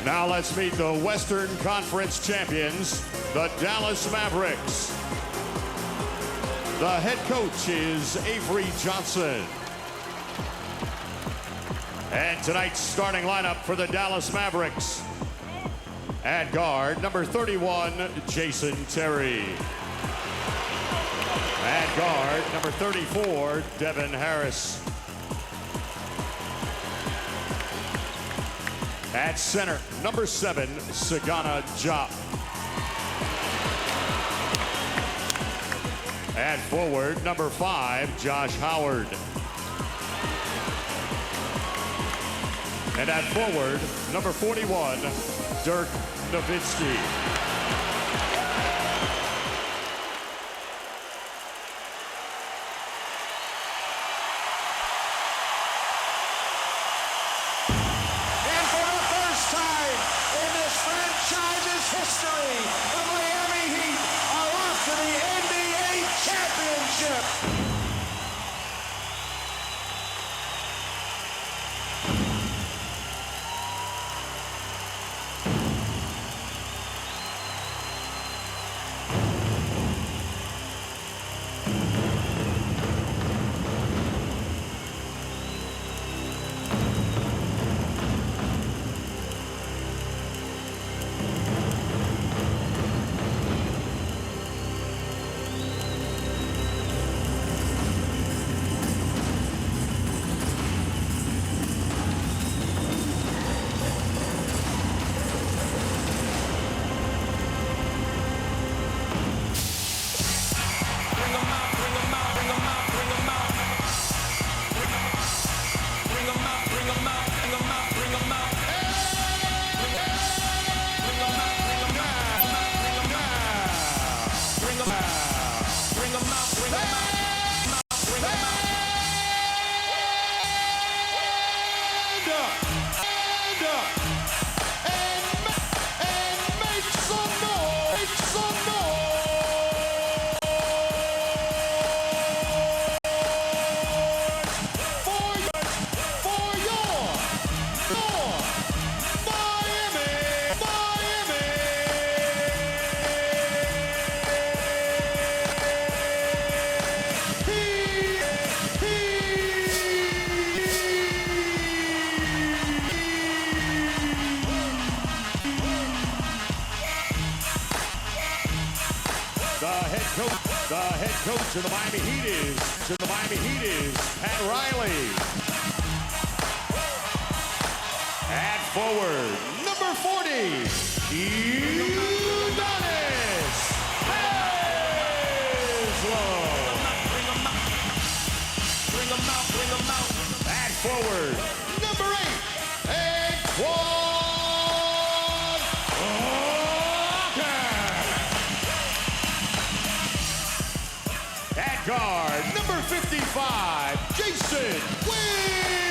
Now let's meet the Western Conference champions, the Dallas Mavericks. The head coach is Avery Johnson. And tonight's starting lineup for the Dallas Mavericks. At guard, number 31, Jason Terry. At guard, number 34, Devin Harris. At center, number 7, Sagana Diop. At forward, number 5, Josh Howard. And at forward, number 41, Dirk Nowitzki. History, the Miami Heat are off to the NBA championship. The head coach of the Miami Heat is Pat Riley. At forward, number 40, Udonis Haslem. At forward, number 8, Antoine. Guard, number 55, Jason Williams.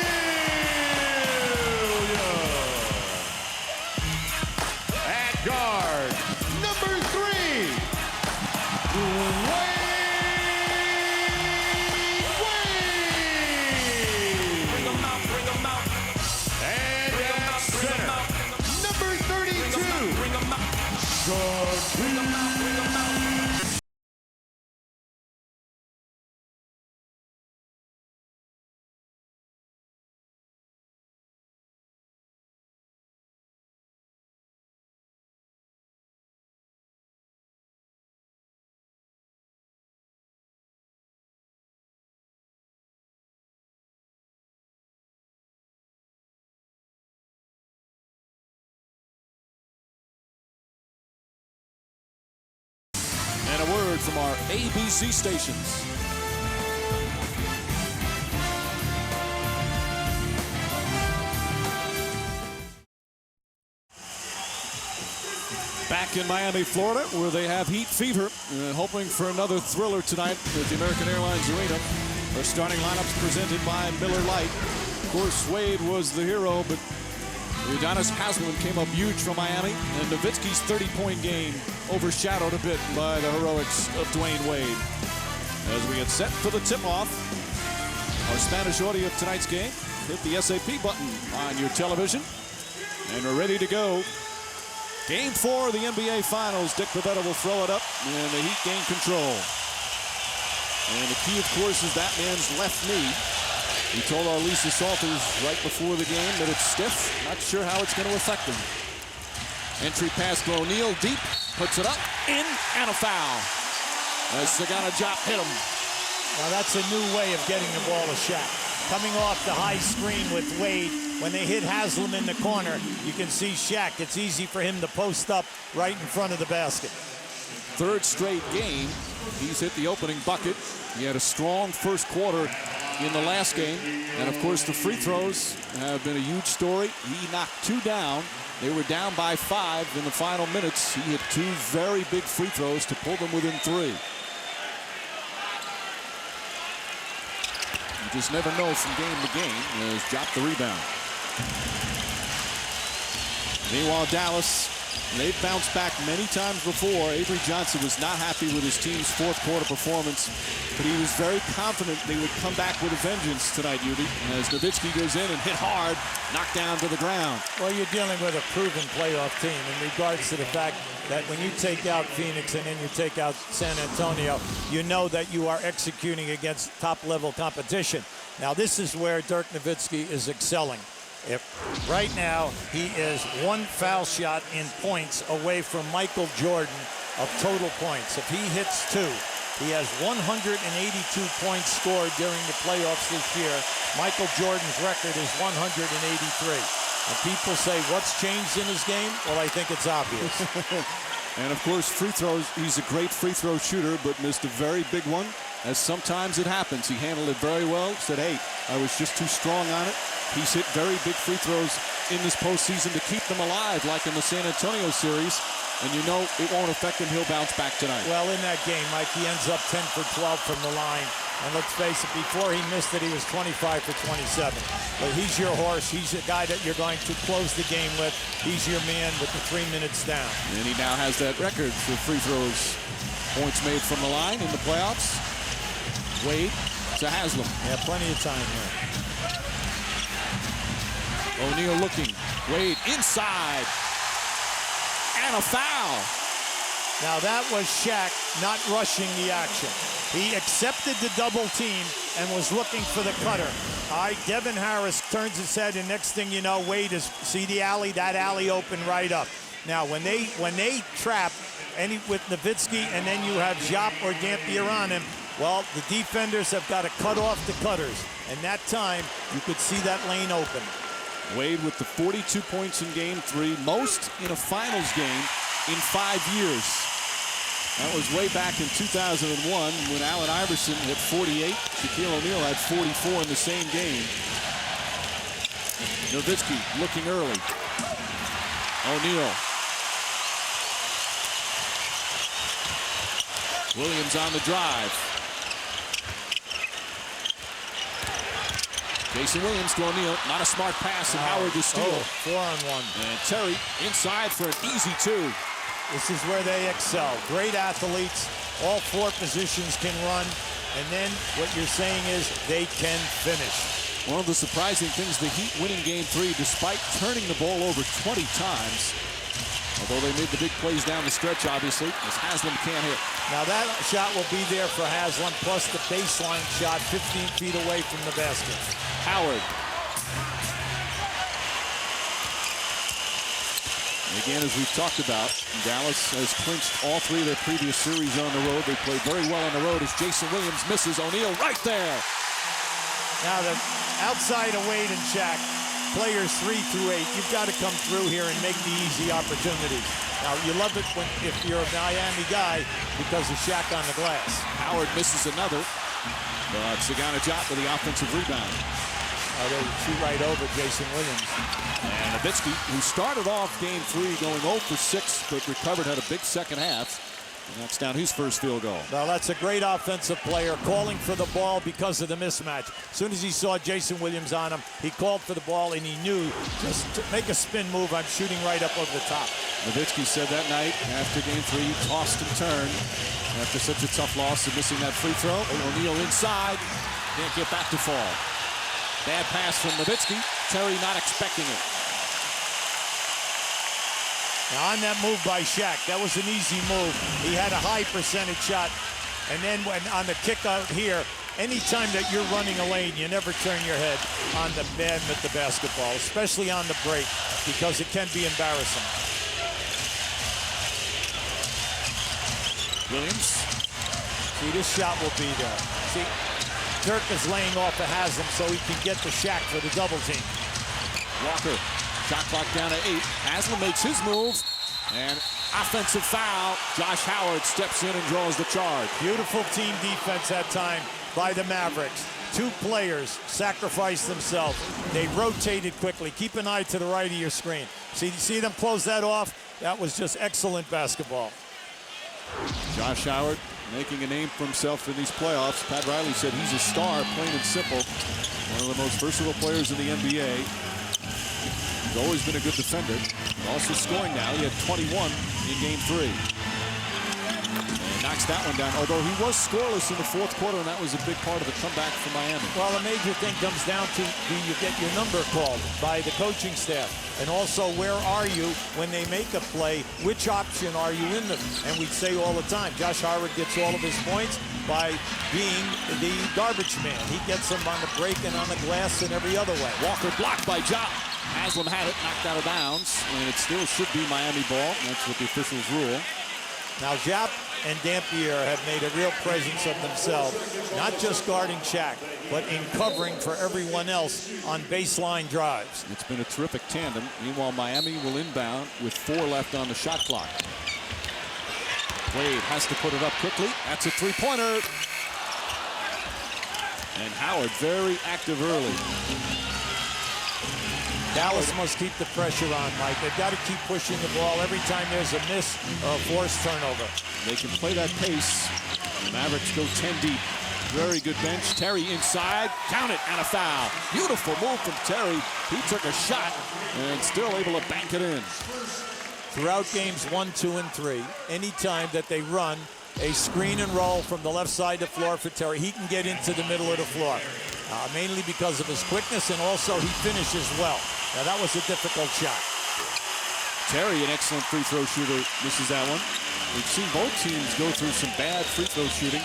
At guard, number 3, Dwayne Wade. Bring them out. And at center, number 32, Bring them out. And a word from our ABC stations. Back in Miami, Florida, where they have heat fever, hoping for another thriller tonight at the American Airlines Arena. Our starting lineups presented by Miller Lite. Of course, Wade was the hero, but Udonis Haslem came up huge from Miami, and Nowitzki's 30-point game overshadowed a bit by the heroics of Dwayne Wade. As we get set for the tip-off, our Spanish audio of tonight's game, hit the SAP button on your television. And we're ready to go. Game 4 of the NBA Finals. Dick Pavetta will throw it up, and the Heat gain control. And the key, of course, is that man's left knee. He told our Lisa Salters right before the game that it's stiff. Not sure how it's going to affect him. Entry pass to O'Neal, deep, puts it up, in, and a foul. As Sagana Diop hit him. Now that's a new way of getting the ball to Shaq. Coming off the high screen with Wade, when they hit Haslam in the corner, you can see Shaq. It's easy for him to post up right in front of the basket. Third straight game, he's hit the opening bucket. He had a strong first quarter in the last game. And of course, the free throws have been a huge story. He knocked 2 down. They were down by 5 in the final minutes. He hit 2 very big free throws to pull them within 3. You just never know from game to game. As Diop the rebound. Meanwhile, Dallas, they've bounced back many times before. Avery Johnson was not happy with his team's fourth quarter performance, but he was very confident they would come back with a vengeance tonight, Udy. As Nowitzki goes in and hit hard, knocked down to the ground. Well, you're dealing with a proven playoff team in regards to the fact that when you take out Phoenix and then you take out San Antonio, you know that you are executing against top-level competition. Now, this is where Dirk Nowitzki is excelling. Right now, he is 1 foul shot in points away from Michael Jordan of total points. If he hits 2, he has 182 points scored during the playoffs this year. Michael Jordan's record is 183. And people say, what's changed in his game? Well, I think it's obvious. And, of course, free throws. He's a great free throw shooter, but missed a very big one, as sometimes it happens. He handled it very well, said, hey, I was just too strong on it. He's hit very big free throws in this postseason to keep them alive, like in the San Antonio series. And you know it won't affect him. He'll bounce back tonight. Well, in that game, Mike, he ends up 10 for 12 from the line. And let's face it, before he missed it, he was 25 for 27. But he's your horse. He's a guy that you're going to close the game with. He's your man with the 3 minutes down. And he now has that record for free throws. Points made from the line in the playoffs. Wade to Haslam. Yeah, plenty of time here. O'Neal looking. Wade inside. And a foul. Now that was Shaq not rushing the action. He accepted the double team and was looking for the cutter. All right, Devin Harris turns his head, and next thing you know, Wade is, see the alley? That alley opened right up. Now, when they trap with Nowitzki and then you have Diop or Dampier on him, well, the defenders have got to cut off the cutters. And that time, you could see that lane open. Wade with the 42 points in Game 3, most in a finals game in 5 years. That was way back in 2001 when Allen Iverson hit 48. Shaquille O'Neal had 44 in the same game. Nowitzki looking early. O'Neal. Williams on the drive. Jason Williams to O'Neal. Not a smart pass, and Howard to steal. 4-on-1. And Terry inside for an easy 2. This is where they excel. Great athletes. All 4 positions can run. And then what you're saying is they can finish. One of the surprising things, the Heat winning Game 3 despite turning the ball over 20 times. Although they made the big plays down the stretch, obviously, as Haslam can't hit. Now that shot will be there for Haslam, plus the baseline shot 15 feet away from the basket. Howard. Again, as we've talked about, Dallas has clinched all 3 of their previous series on the road. They played very well on the road as Jason Williams misses. O'Neal right there. Now the outside of Wade and Shaq, players 3 through 8, you've got to come through here and make the easy opportunities. Now you love it if you're a Miami guy because of Shaq on the glass. Howard misses another, but Sagana Diop with the offensive rebound. They shoot right over Jason Williams. And Nowitzki, who started off Game 3 going 0 for 6, but recovered, had a big second half. And knocks down his first field goal. Well, that's a great offensive player, calling for the ball because of the mismatch. As soon as he saw Jason Williams on him, he called for the ball, and he knew just to make a spin move. I'm shooting right up over the top. Nowitzki said that night after Game 3, he tossed and turned after such a tough loss and missing that free throw. O'Neal inside, can't get back to fall. Bad pass from Nowitzki. Terry not expecting it. Now on that move by Shaq, that was an easy move. He had a high percentage shot. And then when on the kick out here, anytime that you're running a lane, you never turn your head on the man with the basketball, especially on the break, because it can be embarrassing. Williams. See, this shot will be there. See, Dirk is laying off of Haslam so he can get the Shaq for the double team. Walker, shot clock down to 8. Haslam makes his move, and offensive foul. Josh Howard steps in and draws the charge. Beautiful team defense that time by the Mavericks. Two players sacrificed themselves. They rotated quickly. Keep an eye to the right of your screen. See them close that off? That was just excellent basketball. Josh Howard making a name for himself in these playoffs. Pat Riley said he's a star, plain and simple. One of the most versatile players in the NBA. He's always been a good defender. Also scoring now. He had 21 in Game 3. And knocks that one down. Although he was scoreless in the fourth quarter, and that was a big part of the comeback for Miami. Well, a major thing comes down to do you get your number called by the coaching staff? And also, where are you when they make a play? Which option are you in them? And we say all the time, Josh Howard gets all of his points by being the garbage man. He gets them on the break and on the glass and every other way. Walker blocked by Ja. Haslam had it, knocked out of bounds, and it still should be Miami ball. That's what the officials rule. Now, Jap and Dampier have made a real presence of themselves, not just guarding Shaq, but in covering for everyone else on baseline drives. It's been a terrific tandem. Meanwhile, Miami will inbound with 4 left on the shot clock. Wade has to put it up quickly. That's a three-pointer. And Howard very active early. Dallas must keep the pressure on, Mike. They've got to keep pushing the ball every time there's a miss or a forced turnover. They can play that pace. The Mavericks go 10 deep. Very good bench. Terry inside. Count it, and a foul. Beautiful move from Terry. He took a shot and still able to bank it in. Throughout games 1, 2, and 3, anytime that they run a screen and roll from the left side of the floor for Terry, he can get into the middle of the floor. Mainly because of his quickness, and also he finishes well. Now, that was a difficult shot. Terry, an excellent free throw shooter, misses that one. We've seen both teams go through some bad free throw shooting,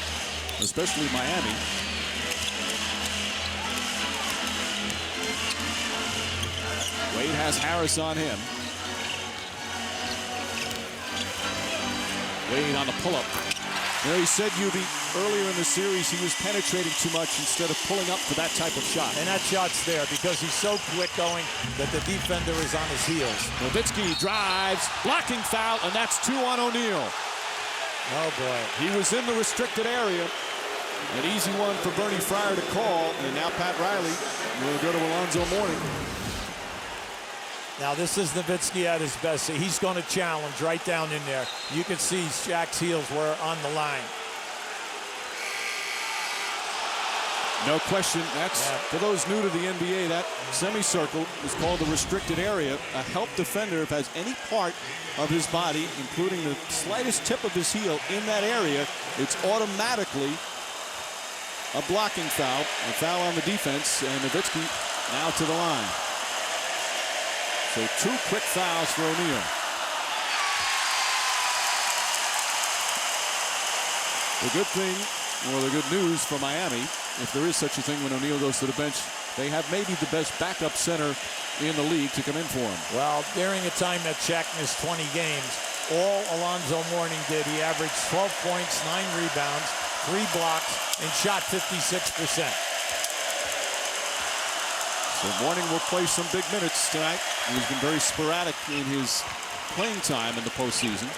especially Miami. Wade has Harris on him. Wade on the pull-up. You know, he said, Yubi, earlier in the series, he was penetrating too much instead of pulling up for that type of shot. And that shot's there because he's so quick going that the defender is on his heels. Nowitzki drives, blocking foul, and that's 2 on O'Neal. Oh, boy. He was in the restricted area. An easy one for Bernie Fryer to call, and now Pat Riley will go to Alonzo Mourning. Now, this is Nowitzki at his best. He's going to challenge right down in there. You can see Shaq's heels were on the line. No question. That's, for those new to the NBA, that semicircle is called the restricted area. A help defender, if has any part of his body, including the slightest tip of his heel in that area, it's automatically a blocking foul. A foul on the defense, and Nowitzki now to the line. So 2 quick fouls for O'Neal. The good thing, or the good news for Miami, if there is such a thing when O'Neal goes to the bench, they have maybe the best backup center in the league to come in for him. Well, during a time that Shaq missed 20 games, all Alonzo Mourning did, he averaged 12 points, 9 rebounds, 3 blocks, and shot 56%. So Mourning will play some big minutes tonight. He's been very sporadic in his playing time in the postseason.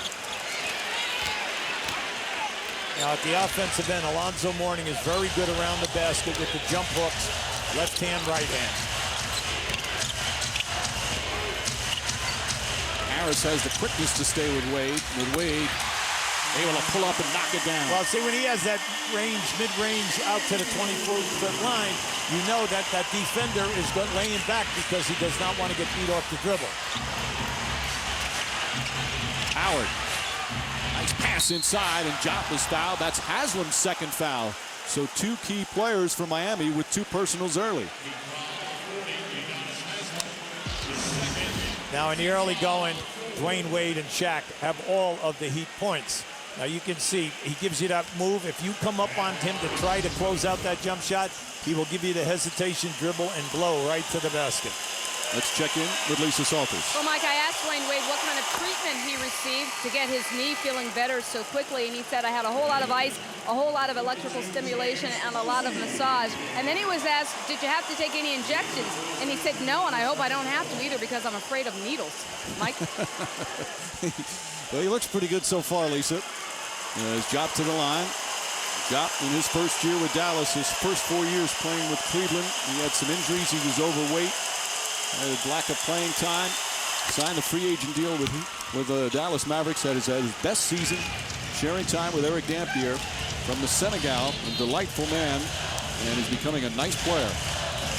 Now at the offensive end, Alonzo Mourning is very good around the basket with the jump hooks, left hand, right hand. Harris has the quickness to stay with Wade. Able to pull up and knock it down. Well, see, when he has that range, mid-range out to the 24-foot line, you know that that defender is laying back because he does not want to get beat off the dribble. Howard. Nice pass inside, and Jop is fouled. That's Haslam's second foul. So 2 key players for Miami with 2 personals early. Now in the early going, Dwayne Wade and Shaq have all of the Heat points. Now you can see he gives you that move. If you come up on him to try to close out that jump shot, he will give you the hesitation dribble and blow right to the basket. Let's check in with Lisa Salters. Well, Mike, I asked Dwayne Wade what kind of treatment he received to get his knee feeling better so quickly, and he said, I had a whole lot of ice, a whole lot of electrical stimulation, and a lot of massage. And then he was asked, did you have to take any injections? And he said, no, and I hope I don't have to either because I'm afraid of needles. Mike? Well, he looks pretty good so far, Lisa. He's dropped to the line. Dropped in his first year with Dallas, his first 4 years playing with Cleveland. He had some injuries. He was overweight. Had lack of playing time. Signed a free agent deal with the Dallas Mavericks. Had his best season, sharing time with Eric Dampier from the Senegal. A delightful man, and is becoming a nice player.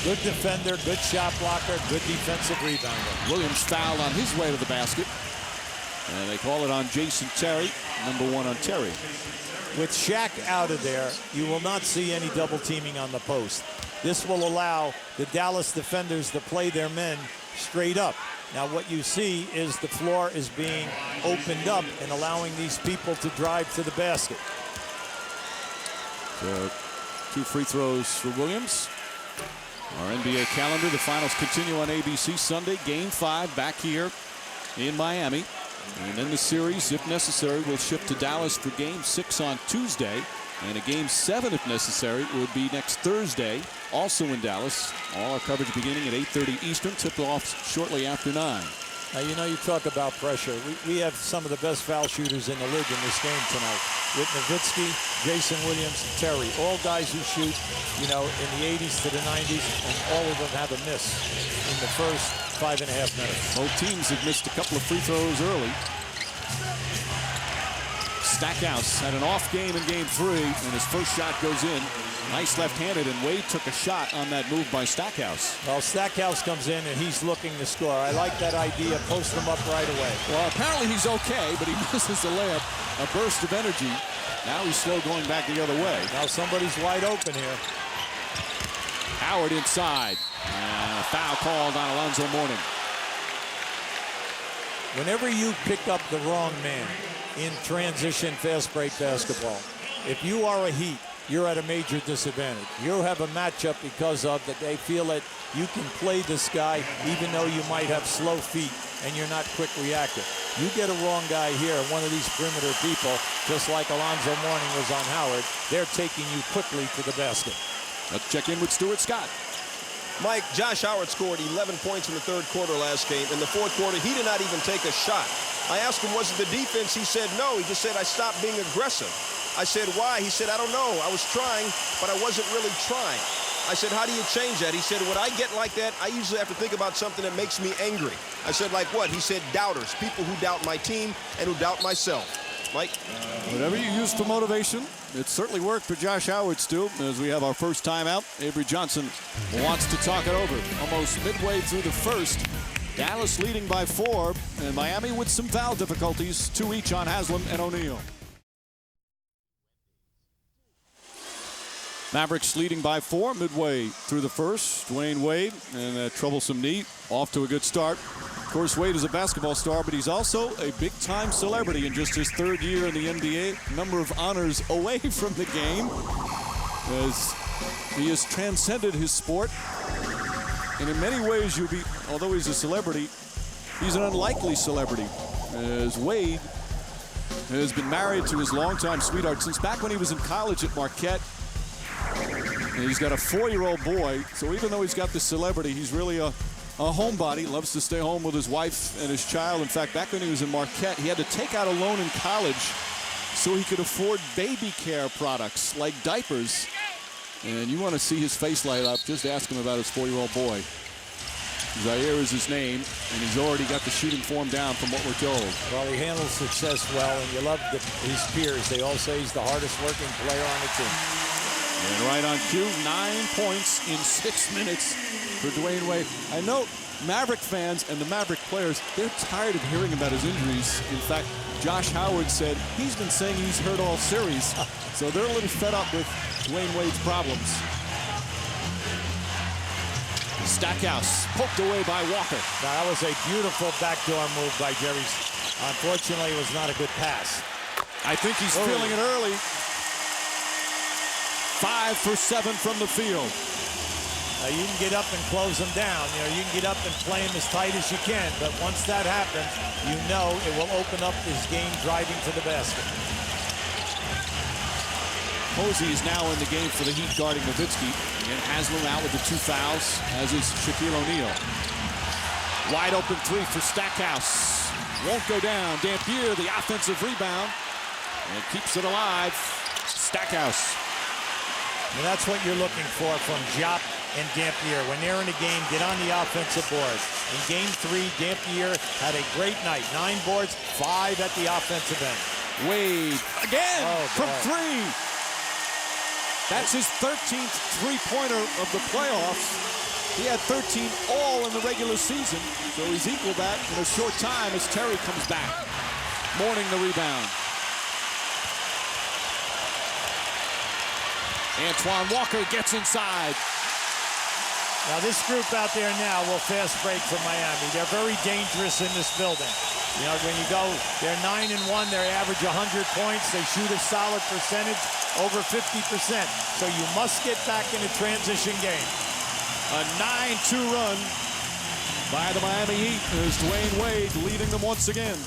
Good defender, good shot blocker, good defensive rebounder. Williams fouled on his way to the basket. And they call it on Jason Terry, number 1 on Terry. With Shaq out of there, you will not see any double teaming on the post. This will allow the Dallas defenders to play their men straight up. Now what you see is the floor is being opened up and allowing these people to drive to the basket. So 2 free throws for Williams. Our NBA calendar, the finals continue on ABC Sunday. Game 5 back here in Miami. And then the series, if necessary, will shift to Dallas for Game 6 on Tuesday. And a Game 7, if necessary, would be next Thursday, also in Dallas. All our coverage beginning at 8:30 Eastern, tipped off shortly after 9. Now, you know, you talk about pressure. We have some of the best foul shooters in the league in this game tonight. With Nowitzki, Jason Williams, Terry, all guys who shoot, you know, in the 80s to the 90s, and all of them have a miss in the first 5.5 minutes. Both teams have missed a couple of free throws early. Stackhouse had an off game in Game 3, and his first shot goes in. Nice left-handed, and Wade took a shot on that move by Stackhouse. Well, Stackhouse comes in, and he's looking to score. I like that idea. Post him up right away. Well, apparently he's okay, but he misses the layup. A burst of energy. Now he's slow going back the other way. Now somebody's wide open here. Howard inside. And a foul called on Alonzo Mourning. Whenever you pick up the wrong man in transition fast break basketball, if you are a Heat, you're at a major disadvantage. You have a matchup because of that they feel that you can play this guy even though you might have slow feet and you're not quick reactive. You get a wrong guy here, one of these perimeter people, just like Alonzo Mourning was on Howard, they're taking you quickly to the basket. Let's check in with Stuart Scott. Mike, Josh Howard scored 11 points in the third quarter last game. In the fourth quarter, he did not even take a shot. I asked him, was it the defense? He said no. He just said, I stopped being aggressive. I said, why? He said, I don't know. I was trying, but I wasn't really trying. I said, how do you change that? He said, when I get like that, I usually have to think about something that makes me angry. I said, like what? He said, doubters, people who doubt my team and who doubt myself. Mike? Whatever you use for motivation, it certainly worked for Josh Howard, Stu. As we have our first timeout, Avery Johnson wants to talk it over. Almost midway through the first, Dallas leading by 4, and Miami with some foul difficulties, 2 each on Haslam and O'Neal. Mavericks leading by 4 midway through the first. Dwayne Wade and a troublesome knee, off to a good start. Of course, Wade is a basketball star, but he's also a big-time celebrity in just his 3rd year in the NBA. Number of honors away from the game as he has transcended his sport. And in many ways, although he's a celebrity, he's an unlikely celebrity, as Wade has been married to his longtime sweetheart since back when he was in college at Marquette. And he's got a 4-year-old boy, so even though he's got this celebrity, he's really a homebody, loves to stay home with his wife and his child. In fact, back when he was in Marquette, he had to take out a loan in college so he could afford baby care products like diapers. And you want to see his face light up, just ask him about his 4-year-old boy. Zaire is his name, and he's already got the shooting form down from what we're told. Well, he handles success well, and you love his peers. They all say he's the hardest working player on the team. And right on cue, 9 points in 6 minutes for Dwayne Wade. I know Maverick fans and the Maverick players, they're tired of hearing about his injuries. In fact, Josh Howard said he's been saying he's hurt all series. So they're a little fed up with Dwayne Wade's problems. Stackhouse poked away by Walker. Now, that was a beautiful backdoor move by Jerry Unfortunately, it was not a good pass. I think he's feeling it early. 5 for 7 from the field. You can get up and close them down. You can get up and play them as tight as you can. But once that happens, you know it will open up his game driving to the basket. Posey is now in the game for the Heat guarding Nowitzki. And Haslam out with the 2 fouls, as is Shaquille O'Neal. Wide open 3 for Stackhouse. Won't go down. Dampier, the offensive rebound. And keeps it alive. Stackhouse. And that's what you're looking for from Jop and Dampier. When they're in a game, get on the offensive board. In game 3, Dampier had a great night. 9 boards, 5 at the offensive end. Wade again from 3. That's his 13th three-pointer of the playoffs. He had 13 all in the regular season, so he's equaled that in a short time as Terry comes back. Mourning the rebound. Antoine Walker gets inside. Now this group out there now will fast break from Miami. They're very dangerous in this building. When you go, they're 9-1, they average 100 points. They shoot a solid percentage, over 50%. So you must get back in a transition game. A 9-2 run by the Miami Heat as Dwayne Wade leading them once again.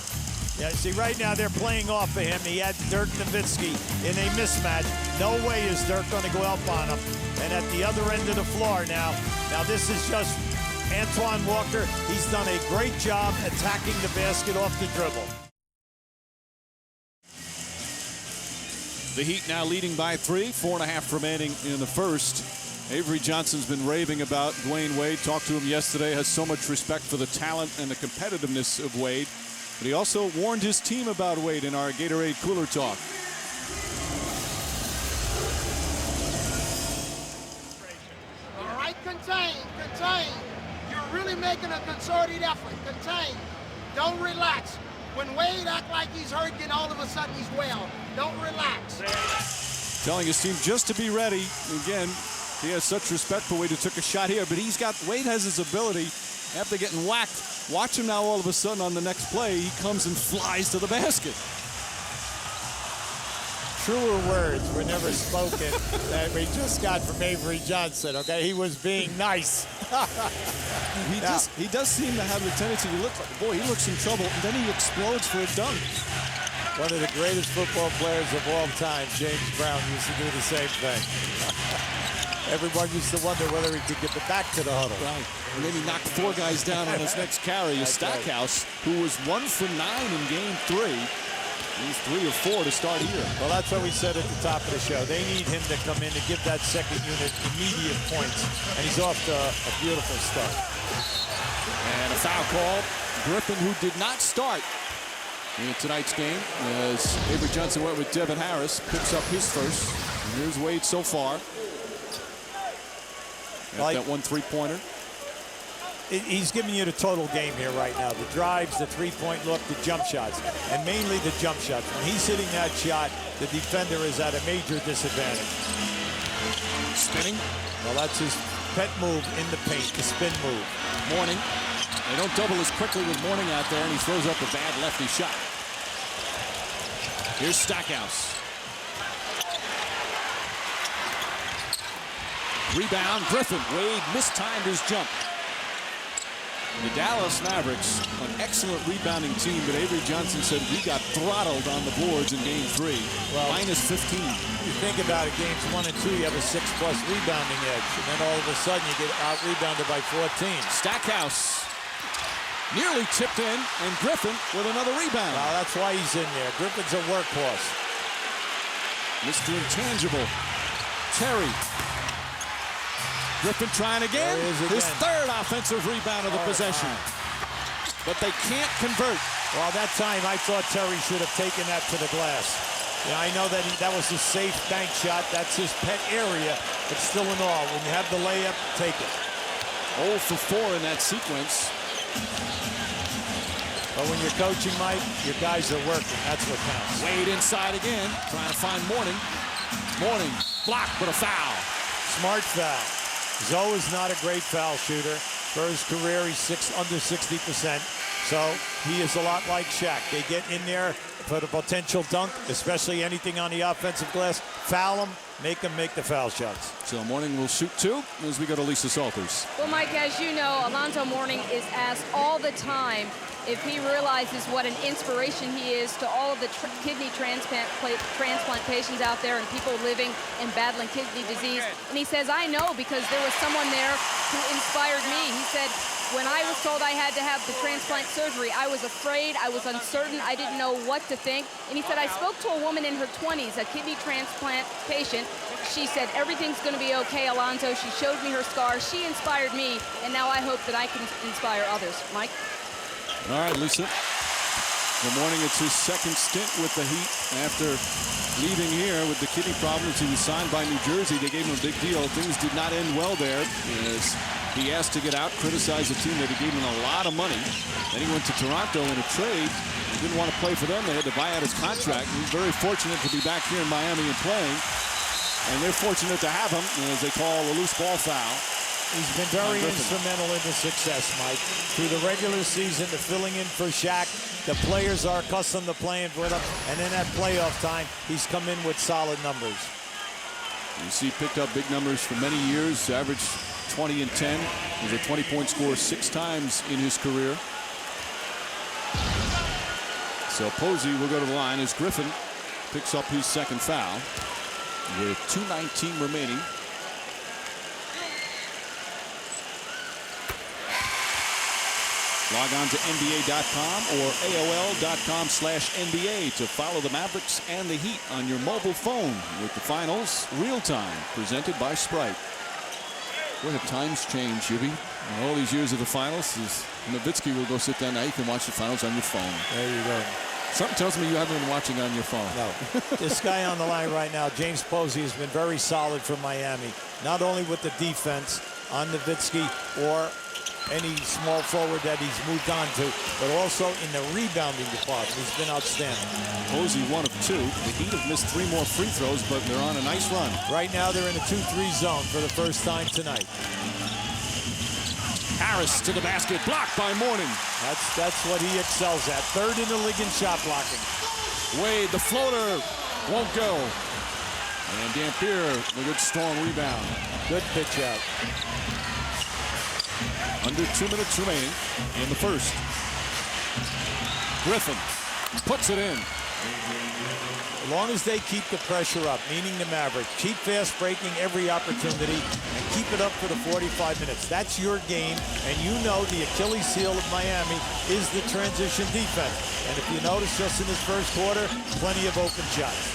Yeah, see, right now they're playing off of him. He had Dirk Nowitzki in a mismatch. No way is Dirk going to go up on him. And at the other end of the floor now this is just Antoine Walker. He's done a great job attacking the basket off the dribble. The Heat now leading by 3, 4.5 remaining in the first. Avery Johnson's been raving about Dwayne Wade. Talked to him yesterday, has so much respect for the talent and the competitiveness of Wade. But he also warned his team about Wade in our Gatorade Cooler Talk. All right, contain. You're really making a concerted effort. Contain. Don't relax. When Wade act like he's hurt, then all of a sudden he's well. Don't relax. Telling his team just to be ready. Again, he has such respect for Wade who took a shot here, but Wade has his ability after getting whacked. Watch him now all of a sudden on the next play. He comes and flies to the basket. Truer words were never spoken that we just got from Avery Johnson, okay? He was being nice. He does seem to have the tendency to look like, boy, he looks in trouble, and then he explodes for a dunk. One of the greatest football players of all time, James Brown, used to do the same thing. Everyone used to wonder whether he could get back to the huddle. Right. And then he knocked 4 guys down on his next carry. Stackhouse, who was 1 for 9 in game 3. He's 3 of 4 to start here. Well, that's what we said at the top of the show. They need him to come in to give that second unit immediate points. And he's off to a beautiful start. And a foul call. Griffin, who did not start in tonight's game, as Avery Johnson went with Devin Harris, picks up his first. And here's Wade so far. That 1 3-pointer. He's giving you the total game here right now. The drives, the three-point look, the jump shots, and mainly the jump shots. When he's hitting that shot, the defender is at a major disadvantage. Spinning. Well, that's his pet move in the paint, the spin move. Mourning. They don't double as quickly with Mourning out there, and he throws up a bad lefty shot. Here's Stackhouse. Rebound, Griffin. Wade mistimed his jump. The Dallas Mavericks, an excellent rebounding team, but Avery Johnson said we got throttled on the boards in game 3. Well, minus 15. You think about it, games 1 and 2, you have a 6+ rebounding edge, and then all of a sudden you get out-rebounded by 14. Stackhouse nearly tipped in, and Griffin with another rebound. Well, that's why he's in there. Griffin's a workhorse. Mr. Intangible, Terry. Griffin trying again. His 3rd offensive rebound of the possession. But they can't convert. Well, that time I thought Terry should have taken that to the glass. Yeah, I know that that was a safe bank shot. That's his pet area. But still in all, when you have the layup, take it. 0 for 4 in that sequence. But when you're coaching, Mike, your guys are working. That's what counts. Wade inside again, trying to find Mourning. Mourning blocked, but a foul. Smart foul. Zoe is not a great foul shooter. For his career, he's under 60%. So he is a lot like Shaq. They get in there for the potential dunk, especially anything on the offensive glass. Foul him, make him make the foul shots. So Mourning will shoot 2 as we go to Lisa Salters. Well, Mike, as you know, Alonzo Mourning is asked all the time if he realizes what an inspiration he is to all of the kidney transplant patients out there and people living and battling kidney disease. And he says, I know, because there was someone there who inspired me. He said, when I was told I had to have the transplant surgery, I was afraid, I was uncertain, I didn't know what to think. And he said, I spoke to a woman in her 20s, a kidney transplant patient. She said, everything's going to be okay, Alonzo. She showed me her scars. She inspired me, and now I hope that I can inspire others. Mike? All right, Lisa. Good morning. It's his second stint with the Heat after leaving here with the kidney problems. He was signed by New Jersey. They gave him a big deal. Things did not end well there as he asked to get out, criticized the team that he gave him a lot of money. Then he went to Toronto in a trade. He didn't want to play for them. They had to buy out his contract. He's very fortunate to be back here in Miami and playing. And they're fortunate to have him, as they call a loose ball foul. He's been very instrumental in the success, Mike. Through the regular season, the filling in for Shaq, the players are accustomed to playing with him, and in that playoff time, he's come in with solid numbers. You see, picked up big numbers for many years, averaged 20 and 10. He was a 20-point scorer 6 times in his career. So Posey will go to the line as Griffin picks up his second foul with 2:19 remaining. Log on to NBA.com or AOL.com/NBA to follow the Mavericks and the Heat on your mobile phone with the finals real time, presented by Sprite. What have times changed, Yubi? In all these years of the finals, Nowitzki will go sit down now. You can watch the finals on your phone. There you go. Something tells me you haven't been watching on your phone. No. This guy on the line right now, James Posey, has been very solid for Miami. Not only with the defense on Nowitzki or any small forward that he's moved on to, but also in the rebounding department. He's been outstanding. Posey 1 of 2. The Heat have missed 3 more free throws, but they're on a nice run. Right now they're in a 2-3 zone for the first time tonight. Harris to the basket, blocked by Mourning. That's what he excels at. 3rd in the league in shot blocking. Wade, the floater, won't go. And Dampier, a good strong rebound. Good pitch out. Under 2 minutes remaining in the first. Griffin puts it in. As long as they keep the pressure up, meaning the Mavericks, keep fast breaking every opportunity and keep it up for the 45 minutes. That's your game, and you know the Achilles heel of Miami is the transition defense. And if you notice just in this first quarter, plenty of open shots.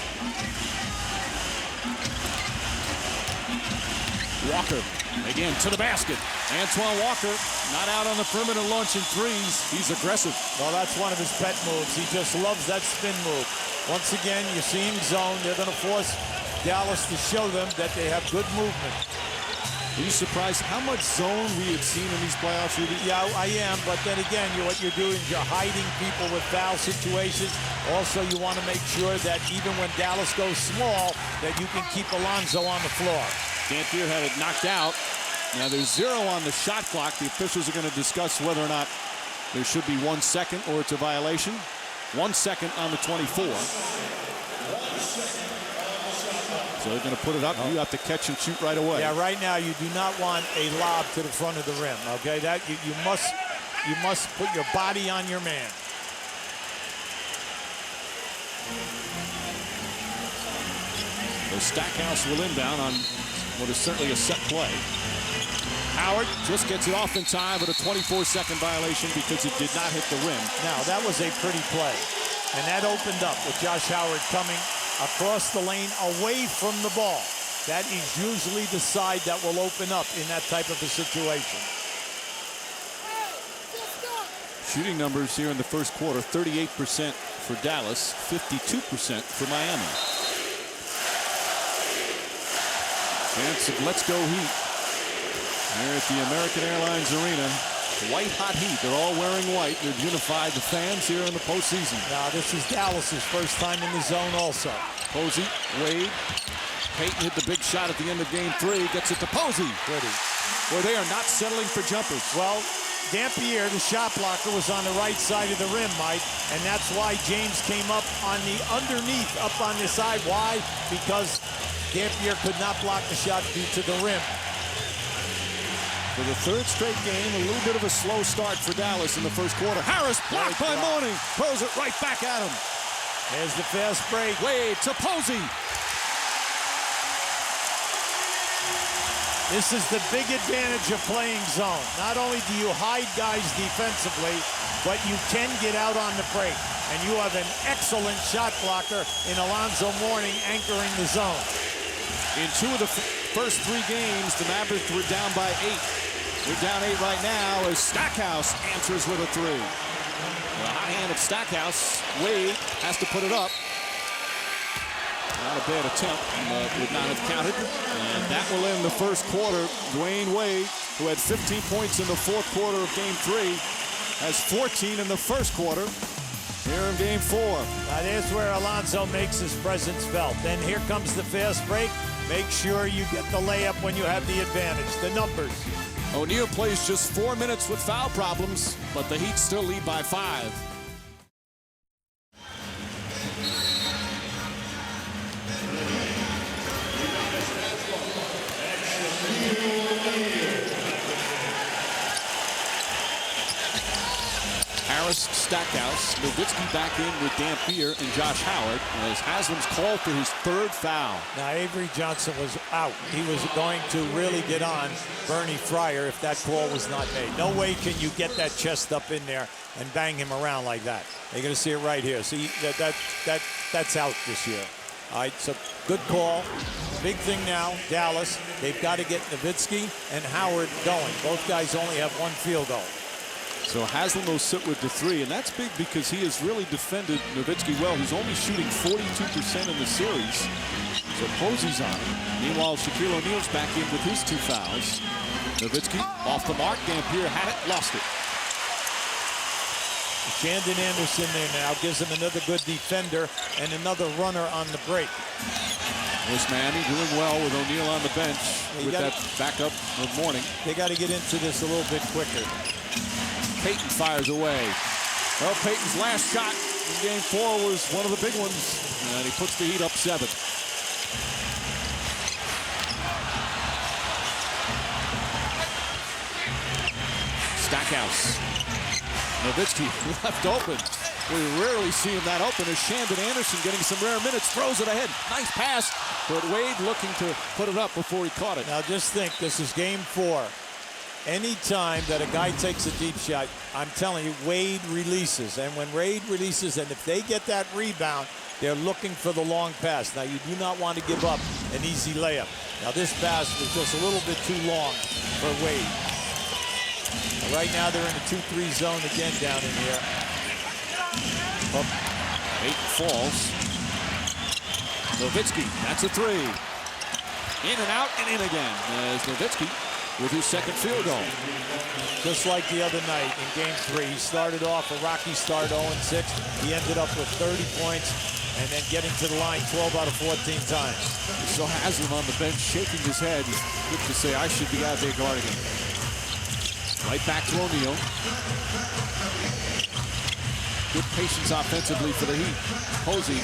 Walker again to the basket. Antoine Walker not out on the perimeter launching threes. He's aggressive. Well, that's one of his pet moves. He just loves that spin move. Once again, you're seeing zone. They're going to force Dallas to show them that they have good movement. Are you surprised how much zone we have seen in these playoffs, Rudy? Yeah, I am. But then again, what you're doing is you're hiding people with foul situations. Also, you want to make sure that even when Dallas goes small, that you can keep Alonzo on the floor. Dampier had it knocked out. Now there's 0 on the shot clock. The officials are going to discuss whether or not there should be 1 second or it's a violation. 1 second on the 24. So they're going to put it up. You have to catch and shoot right away. Yeah, right now you do not want a lob to the front of the rim. Okay, that you must put your body on your man. The Stackhouse will inbound on what is certainly a set play. Howard just gets it off in time, but a 24-second violation because it did not hit the rim. Now, that was a pretty play. And that opened up with Josh Howard coming across the lane away from the ball. That is usually the side that will open up in that type of a situation. Shooting numbers here in the first quarter, 38% for Dallas, 52% for Miami. Chance of let's go Heat. Here at the American Airlines Arena, white hot Heat. They're all wearing white. They've unified the fans here in the postseason. Now this is Dallas's first time in the zone also. Posey, Wade, Payton hit the big shot at the end of game 3. Gets it to Posey. Pretty. where they are not settling for jumpers. Well, Dampier, the shot blocker, was on the right side of the rim, Mike, and that's why James came up on the underneath, up on the side. Why? Because Dampier could not block the shot due to the rim. For the third straight game, a little bit of a slow start for Dallas in the first quarter. Harris blocked by Mourning, throws it right back at him. There's the fast break. Wade to Posey. This is the big advantage of playing zone. Not only do you hide guys defensively, but you can get out on the break. And you have an excellent shot blocker in Alonzo Mourning anchoring the zone. In 2 of the first 3 games, the Mavericks were down by 8. They're down 8 right now as Stackhouse answers with a 3. The high hand of Stackhouse. Wade has to put it up. Not a bad attempt, but would not have counted. And that will end the first quarter. Dwayne Wade, who had 15 points in the fourth quarter of Game 3, has 14 in the first quarter. Here in Game 4. Now there's where Alonzo makes his presence felt. Then here comes the fast break. Make sure you get the layup when you have the advantage. The numbers. O'Neal plays just 4 minutes with foul problems, but the Heat still lead by 5. Harris, Stackhouse, Nowitzki back in with Dampier and Josh Howard as Haslam's called for his 3rd foul. Now Avery Johnson was out. He was going to really get on Bernie Fryer if that call was not made. No way can you get that chest up in there and bang him around like that. You're going to see it right here. See, that's out this year. All right, so good call. Big thing now, Dallas. They've got to get Nowitzki and Howard going. Both guys only have 1 field goal. So Haslam will sit with the 3, and that's big because he has really defended Nowitzki well. He's only shooting 42% in the series. So Posey's on him. Meanwhile, Shaquille O'Neal's back in with his 2 fouls. Nowitzki off the mark. Dampier had it, lost it. Shandon Anderson there now gives him another good defender and another runner on the break. This Miami doing well with O'Neal on the bench with that backup of Mourning. They got to get into this a little bit quicker. Payton fires away. Well, Payton's last shot in Game 4 was one of the big ones, and he puts the Heat up 7. Stackhouse. Nowitzki left open. We rarely see him that open as Shandon Anderson getting some rare minutes, throws it ahead. Nice pass, but Wade looking to put it up before he caught it. Now just think, this is Game 4. Any time that a guy takes a deep shot, I'm telling you, Wade releases. And when Wade releases, and if they get that rebound, they're looking for the long pass. Now, you do not want to give up an easy layup. Now, this pass was just a little bit too long for Wade. Right now, they're in a 2-3 zone again down in here. Up. Payton falls. Nowitzki, that's a 3. In and out and in again as Nowitzki with his 2nd field goal. Just like the other night in Game 3, he started off a rocky start, 0-6. He ended up with 30 points and then getting to the line 12 out of 14 times. You saw Haslam on the bench shaking his head. Good to say, I should be out there guarding him. Right back to O'Neal. Good patience offensively for the Heat. Posey,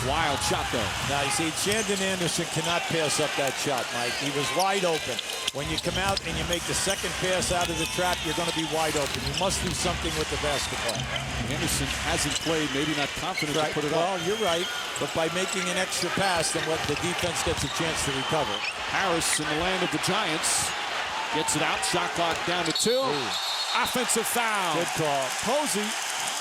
wild shot though. Now you see, Shandon Anderson cannot pass up that shot, Mike. He was wide open. When you come out and you make the 2nd pass out of the trap, you're going to be wide open. You must do something with the basketball. Anderson hasn't played, maybe not confident to put it up. Well, you're right, but by making an extra pass, then what the defense gets a chance to recover. Harris in the land of the Giants. Gets it out, shot clock down to 2. Ooh. Offensive foul. Good call. Posey,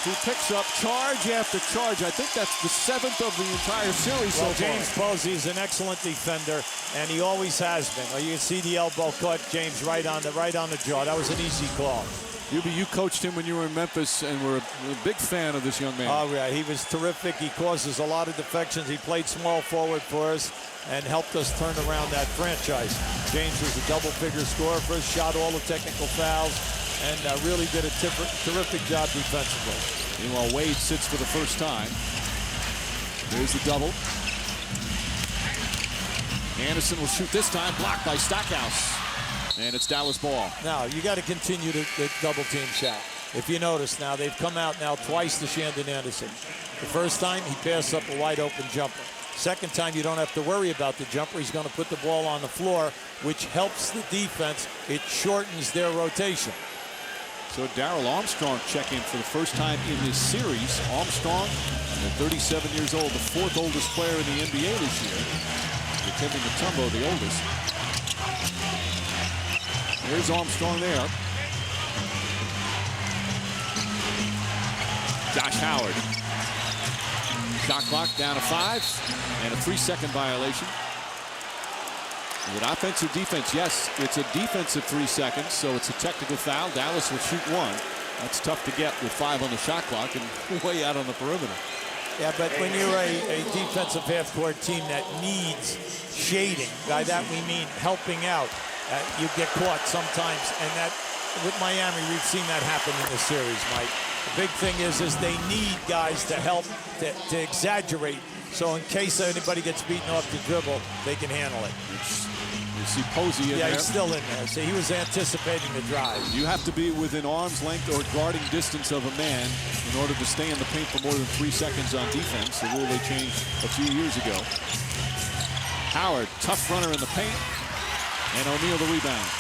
who picks up charge after charge. I think that's the 7th of the entire series so far. James Posey is an excellent defender, and he always has been. Well, you can see the elbow caught James right on the jaw. That was an easy call. You coached him when you were in Memphis, and we're a big fan of this young man. Oh, yeah, he was terrific. He causes a lot of defections. He played small forward for us and helped us turn around that franchise. James was a double-figure scorer for us, shot all the technical fouls, and really did a terrific job defensively. Meanwhile, Wade sits for the first time. There's the double. Anderson will shoot this time, blocked by Stackhouse. And it's Dallas ball. Now, you got to continue to double team Shaq. If you notice now, they've come out now twice to Shandon Anderson. The first time, he passed up a wide open jumper. Second time, you don't have to worry about the jumper. He's going to put the ball on the floor, which helps the defense. It shortens their rotation. So Darrell Armstrong check-in for the first time in this series. Armstrong, at 37 years old, the fourth oldest player in the NBA this year. Tim Mutombo, the oldest. Here's Armstrong there. Josh Howard. Shot clock down to 5 and a 3-second violation. With offensive defense, yes, it's a defensive 3 seconds, so it's a technical foul. Dallas will shoot 1. That's tough to get with 5 on the shot clock and way out on the perimeter. Yeah, but when you're a defensive half-court team that needs shading, by that we mean helping out, you get caught sometimes, and that with Miami, we've seen that happen in this series, Mike. The big thing is they need guys to help to exaggerate, so in case anybody gets beaten off the dribble, they can handle it. You see Posey in there. Yeah, he's still in there. So he was anticipating the drive. You have to be within arm's length or guarding distance of a man in order to stay in the paint for more than 3 seconds on defense, the rule they changed a few years ago. Howard, tough runner in the paint, and O'Neal the rebound.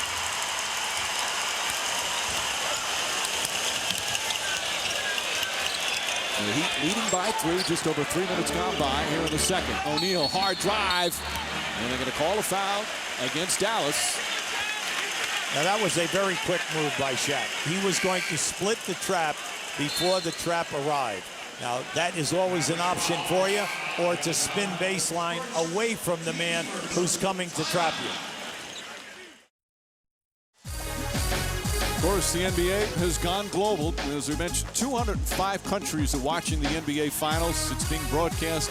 The Heat leading by 3, just over 3 minutes gone by here in the second. O'Neal, hard drive, and they're going to call a foul against Dallas. Now that was a very quick move by Shaq. He was going to split the trap before the trap arrived. Now that is always an option for you, or to spin baseline away from the man who's coming to trap you. Of course, the NBA has gone global. As we mentioned, 205 countries are watching the NBA Finals. It's being broadcast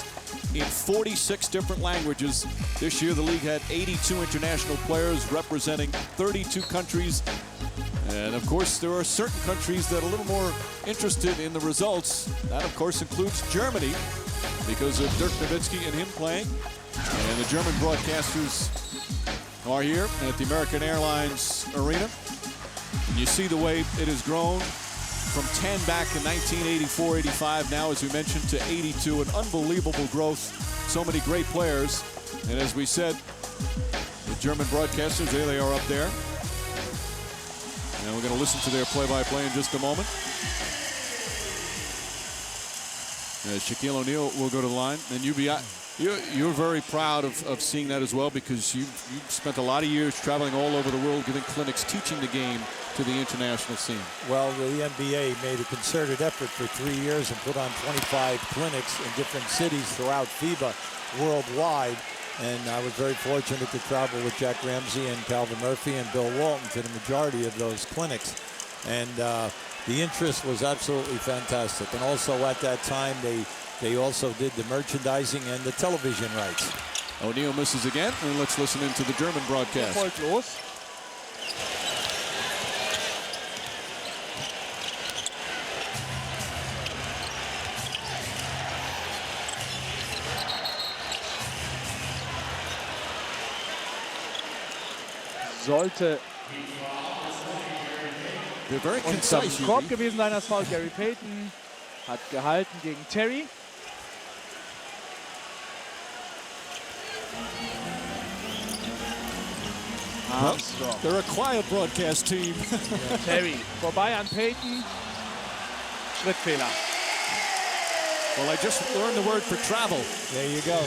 in 46 different languages. This year, the league had 82 international players representing 32 countries. And, of course, there are certain countries that are a little more interested in the results. That, of course, includes Germany because of Dirk Nowitzki and him playing. And the German broadcasters are here at the American Airlines Arena. And you see the way it has grown from 10 back in 1984-85, now, as we mentioned, to 82. An unbelievable growth. So many great players. And as we said, the German broadcasters, there they are up there. And we're going to listen to their play-by-play in just a moment. Shaquille O'Neal will go to the line. And you're very proud of seeing that as well, because you've spent a lot of years traveling all over the world, giving clinics, teaching the game to the international scene. Well, the NBA made a concerted effort for 3 years and put on 25 clinics in different cities throughout FIBA worldwide. And I was very fortunate to travel with Jack Ramsey and Calvin Murphy and Bill Walton to the majority of those clinics. And the interest was absolutely fantastic. And also at that time, they also did the merchandising and the television rights. O'Neal misses again, and let's listen into the German broadcast. Erfolglos. Sollte unterm Korb gewesen sein, das Foul. Gary Payton hat gehalten gegen Terry. Armstrong. They're a quiet broadcast team. Terry vorbei an Payton. Schrittfehler. Well, I just learned the word for travel. There you go.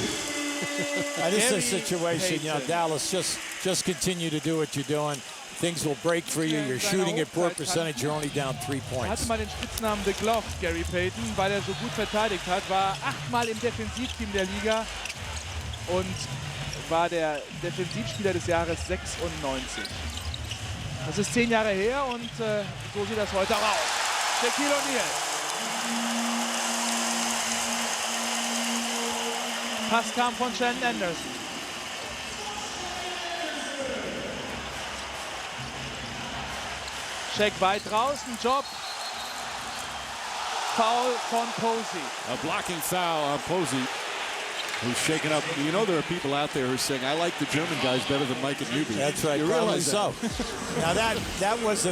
This is a situation, you know, Dallas, just continue to do what you're doing. Things will break for you. You're shooting at poor percentage. You're only down 3 Er hatte points. mal den Spitznamen The Glove, Gary Payton, weil er so gut verteidigt hat. War 8-mal im Defensivteam der Liga und war der Defensivspieler des Jahres 96. Das ist 10 Jahre her und so sieht das heute auch aus. Shaquille O'Neal. Pass kam von Shandon Anderson. Shaq weit draußen, Job. Foul von Posey. A blocking foul on Posey. who's shaken up. You know there are people out there who are saying, I like the German guys better than Mike and Newby. That's right. You realize so. Now that was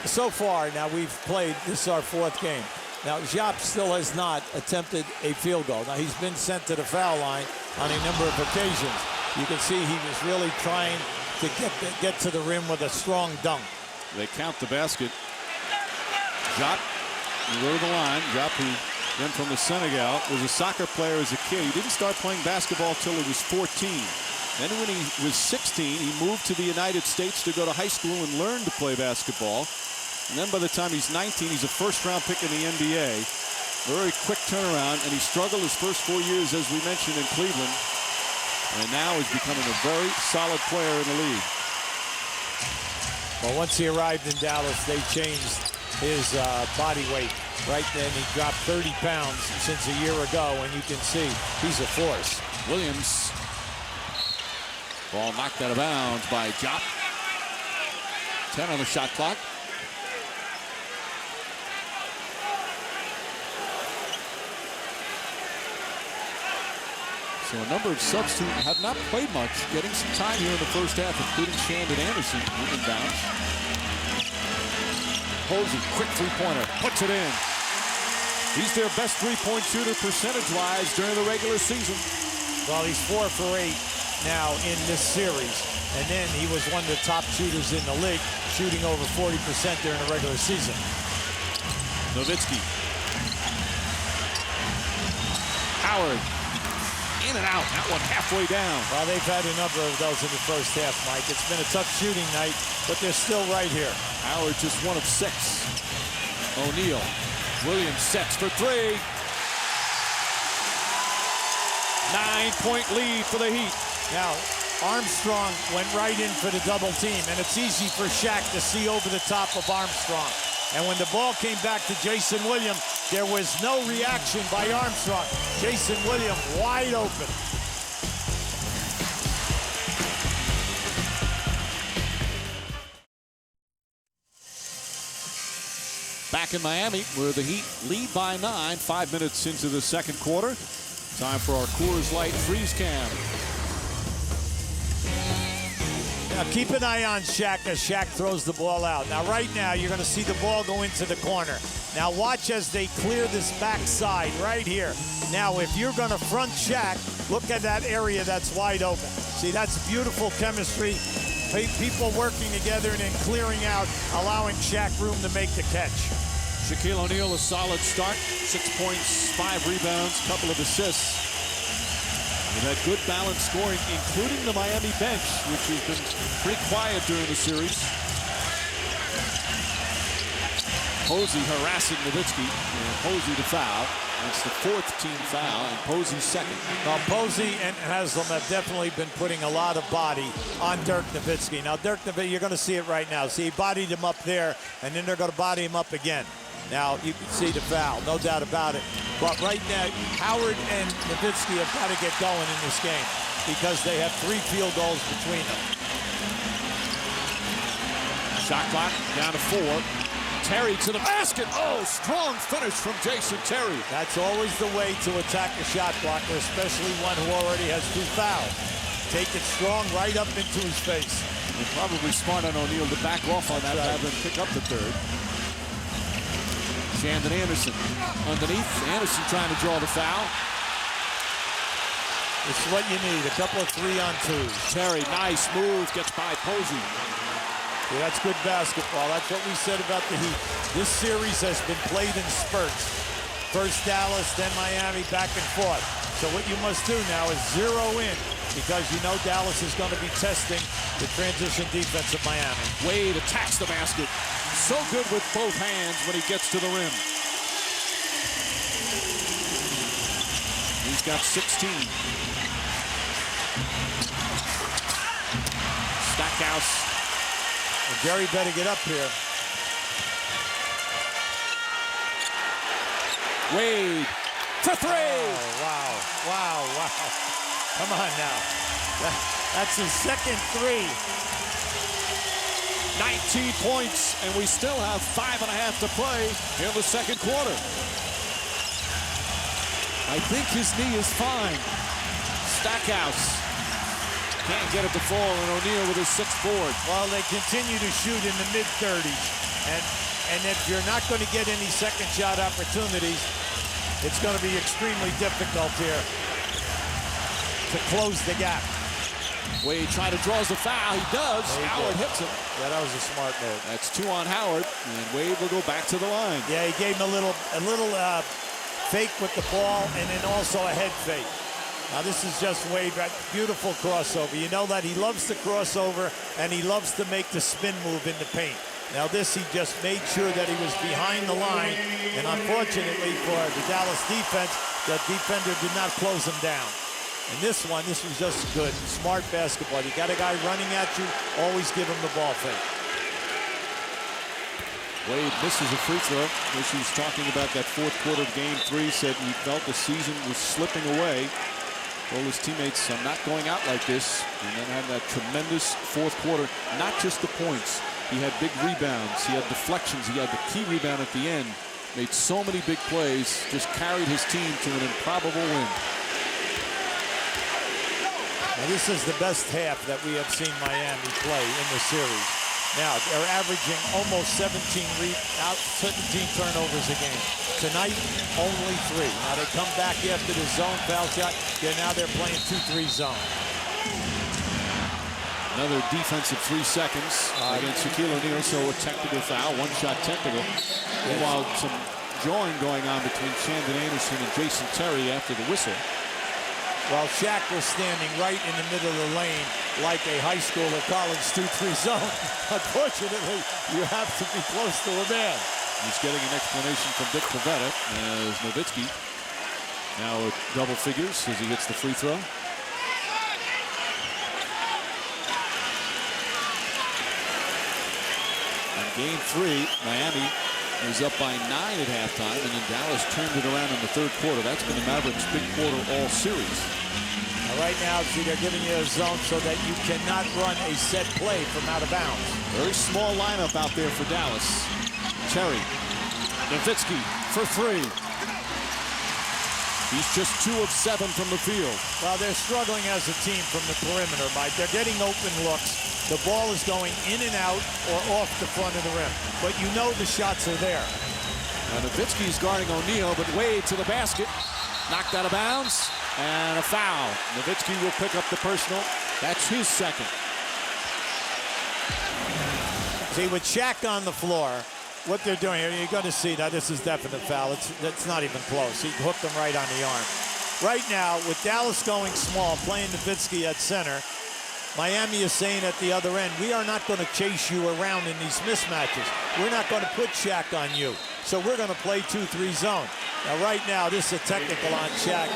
so far. Now we've played. This is our 4th game. Now Jaap still has not attempted a field goal. Now he's been sent to the foul line on a number of occasions. You can see he was really trying to get to the rim with a strong dunk. They count the basket. Jaap, you go to the line. Jaap, who then from the Senegal, was a soccer player as a kid. He didn't start playing basketball till he was 14. Then when he was 16, he moved to the United States to go to high school and learn to play basketball. And then by the time he's 19, he's a first-round pick in the NBA. Very quick turnaround, and he struggled his first 4 years, as we mentioned, in Cleveland. And now he's becoming a very solid player in the league. Well, once he arrived in Dallas, they changed his body weight. Right then, he dropped 30 pounds since a year ago, and you can see he's a force. Williams. Ball knocked out of bounds by Jaap. 10 on the shot clock. So a number of substitutes have not played much, getting some time here in the first half, including Shandon Anderson moving bounds. Posey, quick three-pointer, puts it in. He's their best three-point shooter percentage-wise during the regular season. Well, he's 4 for 8 now in this series. And then he was one of the top shooters in the league, shooting over 40% during the regular season. Nowitzki. Howard. In and out. That one halfway down. Well, they've had a number of those in the first half, Mike. It's been a tough shooting night, but they're still right here. Howard just 1 of 6. O'Neal. Williams sets for 3. 9-point lead for the Heat. Now, Armstrong went right in for the double team, and it's easy for Shaq to see over the top of Armstrong. And when the ball came back to Jason Williams, there was no reaction by Armstrong. Jason Williams wide open. Back in Miami, where the Heat lead by 9, 5 minutes into the second quarter. Time for our Coors Light Freeze Cam. Now keep an eye on Shaq as Shaq throws the ball out. Now right now you're going to see the ball go into the corner. Now watch as they clear this backside right here. Now if you're going to front Shaq, look at that area that's wide open. See, that's beautiful chemistry. People working together and then clearing out, allowing Shaq room to make the catch. Shaquille O'Neal, a solid start. 6 points, 5 rebounds, couple of assists. They've had good balanced scoring, including the Miami bench, which has been pretty quiet during the series. Posey harassing Nowitzki, and Posey to foul. It's the 4th team foul, and Posey's 2nd. Well, Posey and Haslam have definitely been putting a lot of body on Dirk Nowitzki. Now, Dirk Nowitzki, you're going to see it right now. See, he bodied him up there, and then they're going to body him up again. Now, you can see the foul, no doubt about it. But right now, Howard and Nowitzki have got to get going in this game because they have 3 field goals between them. Shot clock down to 4. Terry to the basket. Oh, strong finish from Jason Terry. That's always the way to attack a shot blocker, especially one who already has 2 fouls. Take it strong right up into his face. And probably smart on O'Neal to back off on that rather than pick up the 3rd. Shandon Anderson underneath. Anderson trying to draw the foul. It's what you need, a couple of 3-on-2s. Terry, nice move, gets by Posey. Yeah, that's good basketball. That's what we said about the Heat. This series has been played in spurts. First Dallas, then Miami, back and forth. So what you must do now is zero in because you know Dallas is going to be testing the transition defense of Miami. Wade attacks the basket. So good with both hands when he gets to the rim. He's got 16. Stackhouse. And Gary better get up here. Wade for 3. Oh, wow. Come on now. That's his 2nd 3. 19 points, and we still have 5.5 to play in the second quarter. I think his knee is fine. Stackhouse can't get it to fall, and O'Neal with his 6th board. Well, they continue to shoot in the mid-30s. And if you're not going to get any second shot opportunities, it's going to be extremely difficult here to close the gap. Wade trying to draw the foul. He does. Howard hits him. Yeah, that was a smart move. That's 2 on Howard, and Wade will go back to the line. Yeah, he gave him a little fake with the ball, and then also a head fake. Now this is just Wade, right? Beautiful crossover. You know that he loves the crossover, and he loves to make the spin move in the paint. Now this, he just made sure that he was behind the line, and unfortunately for the Dallas defense, that defender did not close him down. And this was just good, smart basketball. You got a guy running at you, always give him the ball fake. Wade misses a free throw. As he was talking about that 4th quarter of Game 3, said he felt the season was slipping away. Told his teammates, I'm not going out like this. And then had that tremendous 4th quarter, not just the points. He had big rebounds, he had deflections, he had the key rebound at the end. Made so many big plays, just carried his team to an improbable win. Now this is the best half that we have seen Miami play in the series. Now they're averaging almost 17 turnovers a game. Tonight, only 3. Now they come back after the zone foul shot. Now they're playing 2-3 zone. Another defensive 3 seconds against Shaquille O'Neal, so a technical foul, 1-shot technical. Meanwhile, some jawing going on between Shandon Anderson and Jason Terry after the whistle. Well, Shaq was standing right in the middle of the lane like a high school or college 2-3 zone. Unfortunately, you have to be close to a man. He's getting an explanation from Dick Pavetta as Nowitzki now at double figures as he hits the free throw. In Game 3, Miami is up by 9 at halftime, and then Dallas turned it around in the 3rd quarter. That's been the Mavericks' big quarter all series. Now right now, see, they're giving you a zone so that you cannot run a set play from out of bounds. Very small lineup out there for Dallas. Terry, Nowitzki for 3. He's just 2 of 7 from the field. Well, they're struggling as a team from the perimeter, Mike. They're getting open looks. The ball is going in and out or off the front of the rim. But you know the shots are there. Now Nowitzki's guarding O'Neal, but Wade to the basket. Knocked out of bounds. And a foul. Nowitzki will pick up the personal. That's his 2nd. See, with Shaq on the floor, what they're doing here, you're going to see that this is definite foul. It's not even close. He hooked him right on the arm. Right now, with Dallas going small, playing Nowitzki at center, Miami is saying at the other end, we are not going to chase you around in these mismatches. We're not going to put Shaq on you. So we're going to play 2-3 zone. Now, right now, this is a technical on Shaq.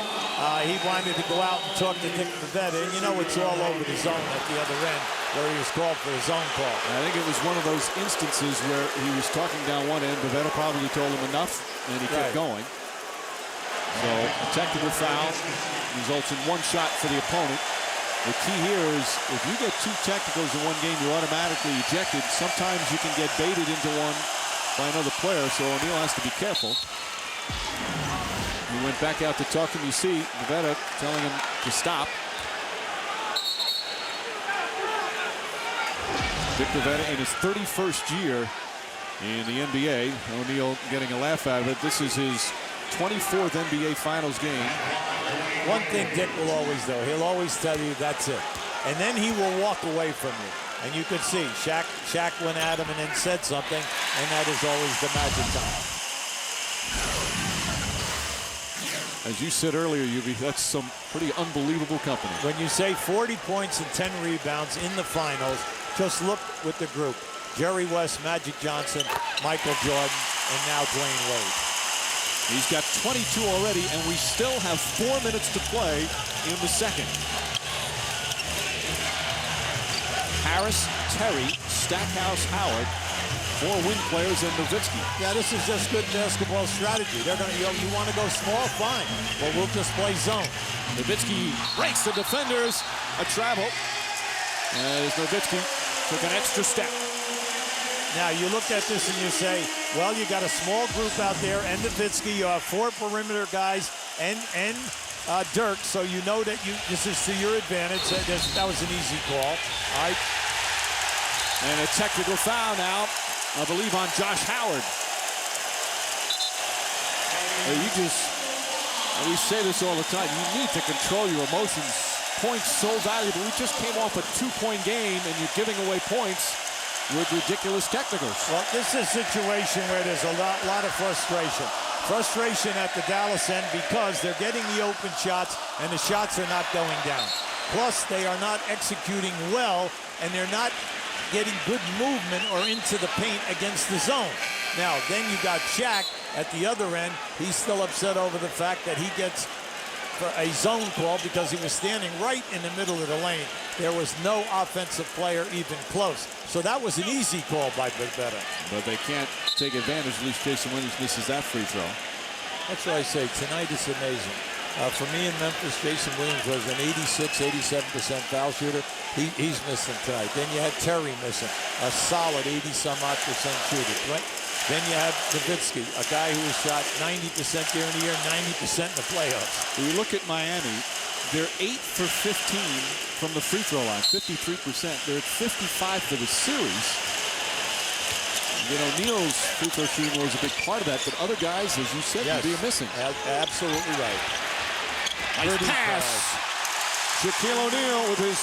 He wanted to go out and talk to Dick Pavetta, and you know it's all over the zone at the other end where he was called for a zone call. I think it was one of those instances where he was talking down one end. Pavetta probably told him enough, and he kept going. So a technical foul results in 1 shot for the opponent. The key here is if you get 2 technicals in one game, you're automatically ejected. Sometimes you can get baited into one by another player, so O'Neal has to be careful. He went back out to talk to him. You see Pavetta telling him to stop. Dick Pavetta in his 31st year in the NBA. O'Neal getting a laugh out of it. This is his 24th NBA Finals game. One thing Dick will always do, he'll always tell you that's it. And then he will walk away from you. And you can see Shaq went at him and then said something, and that is always the magic time. As you said earlier, Yubi, that's some pretty unbelievable company. When you say 40 points and 10 rebounds in the finals, just look with the group. Jerry West, Magic Johnson, Michael Jordan, and now Dwayne Wade. He's got 22 already, and we still have 4 minutes to play in the 2nd. Harris, Terry, Stackhouse, Howard, 4 wing players, and Nowitzki. Yeah, this is just good basketball strategy. They're going to, you want to go small, fine. Well, we'll just play zone. Nowitzki breaks the defenders. A travel. As Nowitzki took an extra step. Now, you look at this and you say, well, you got a small group out there, and Nowitzki, you have 4 perimeter guys, and Dirk, so you know that this is to your advantage. That was an easy call. All right. And a technical foul now, I believe, on Josh Howard. We say this all the time, you need to control your emotions. Points so valuable. We just came off a 2-point game, and you're giving away points with ridiculous technicals. Well, this is a situation where there's a lot of frustration. Frustration at the Dallas end because they're getting the open shots, and the shots are not going down. Plus, they are not executing well, and they're not getting good movement or into the paint against the zone. Now, then you got Shaq at the other end. He's still upset over the fact that he gets a zone call because he was standing right in the middle of the lane. There was no offensive player even close. So that was an easy call by Bebetta. But they can't take advantage. At least Jason Williams misses that free throw. That's what I say. Tonight is amazing. For me in Memphis, Jason Williams was an 87% foul shooter. He's missing tonight. Then you had Terry missing, a solid 80-some-odd% shooter. Right? Then you have Nowitzki, a guy who has shot 90% during the year, 90% in the playoffs. When you look at Miami, they're 8 for 15 from the free throw line, 53%. They're at 55 for the series. You know, O'Neal's free throw shooting was a big part of that, but other guys, as you said, would be missing. Absolutely right. Nice pass. Shaquille O'Neal with his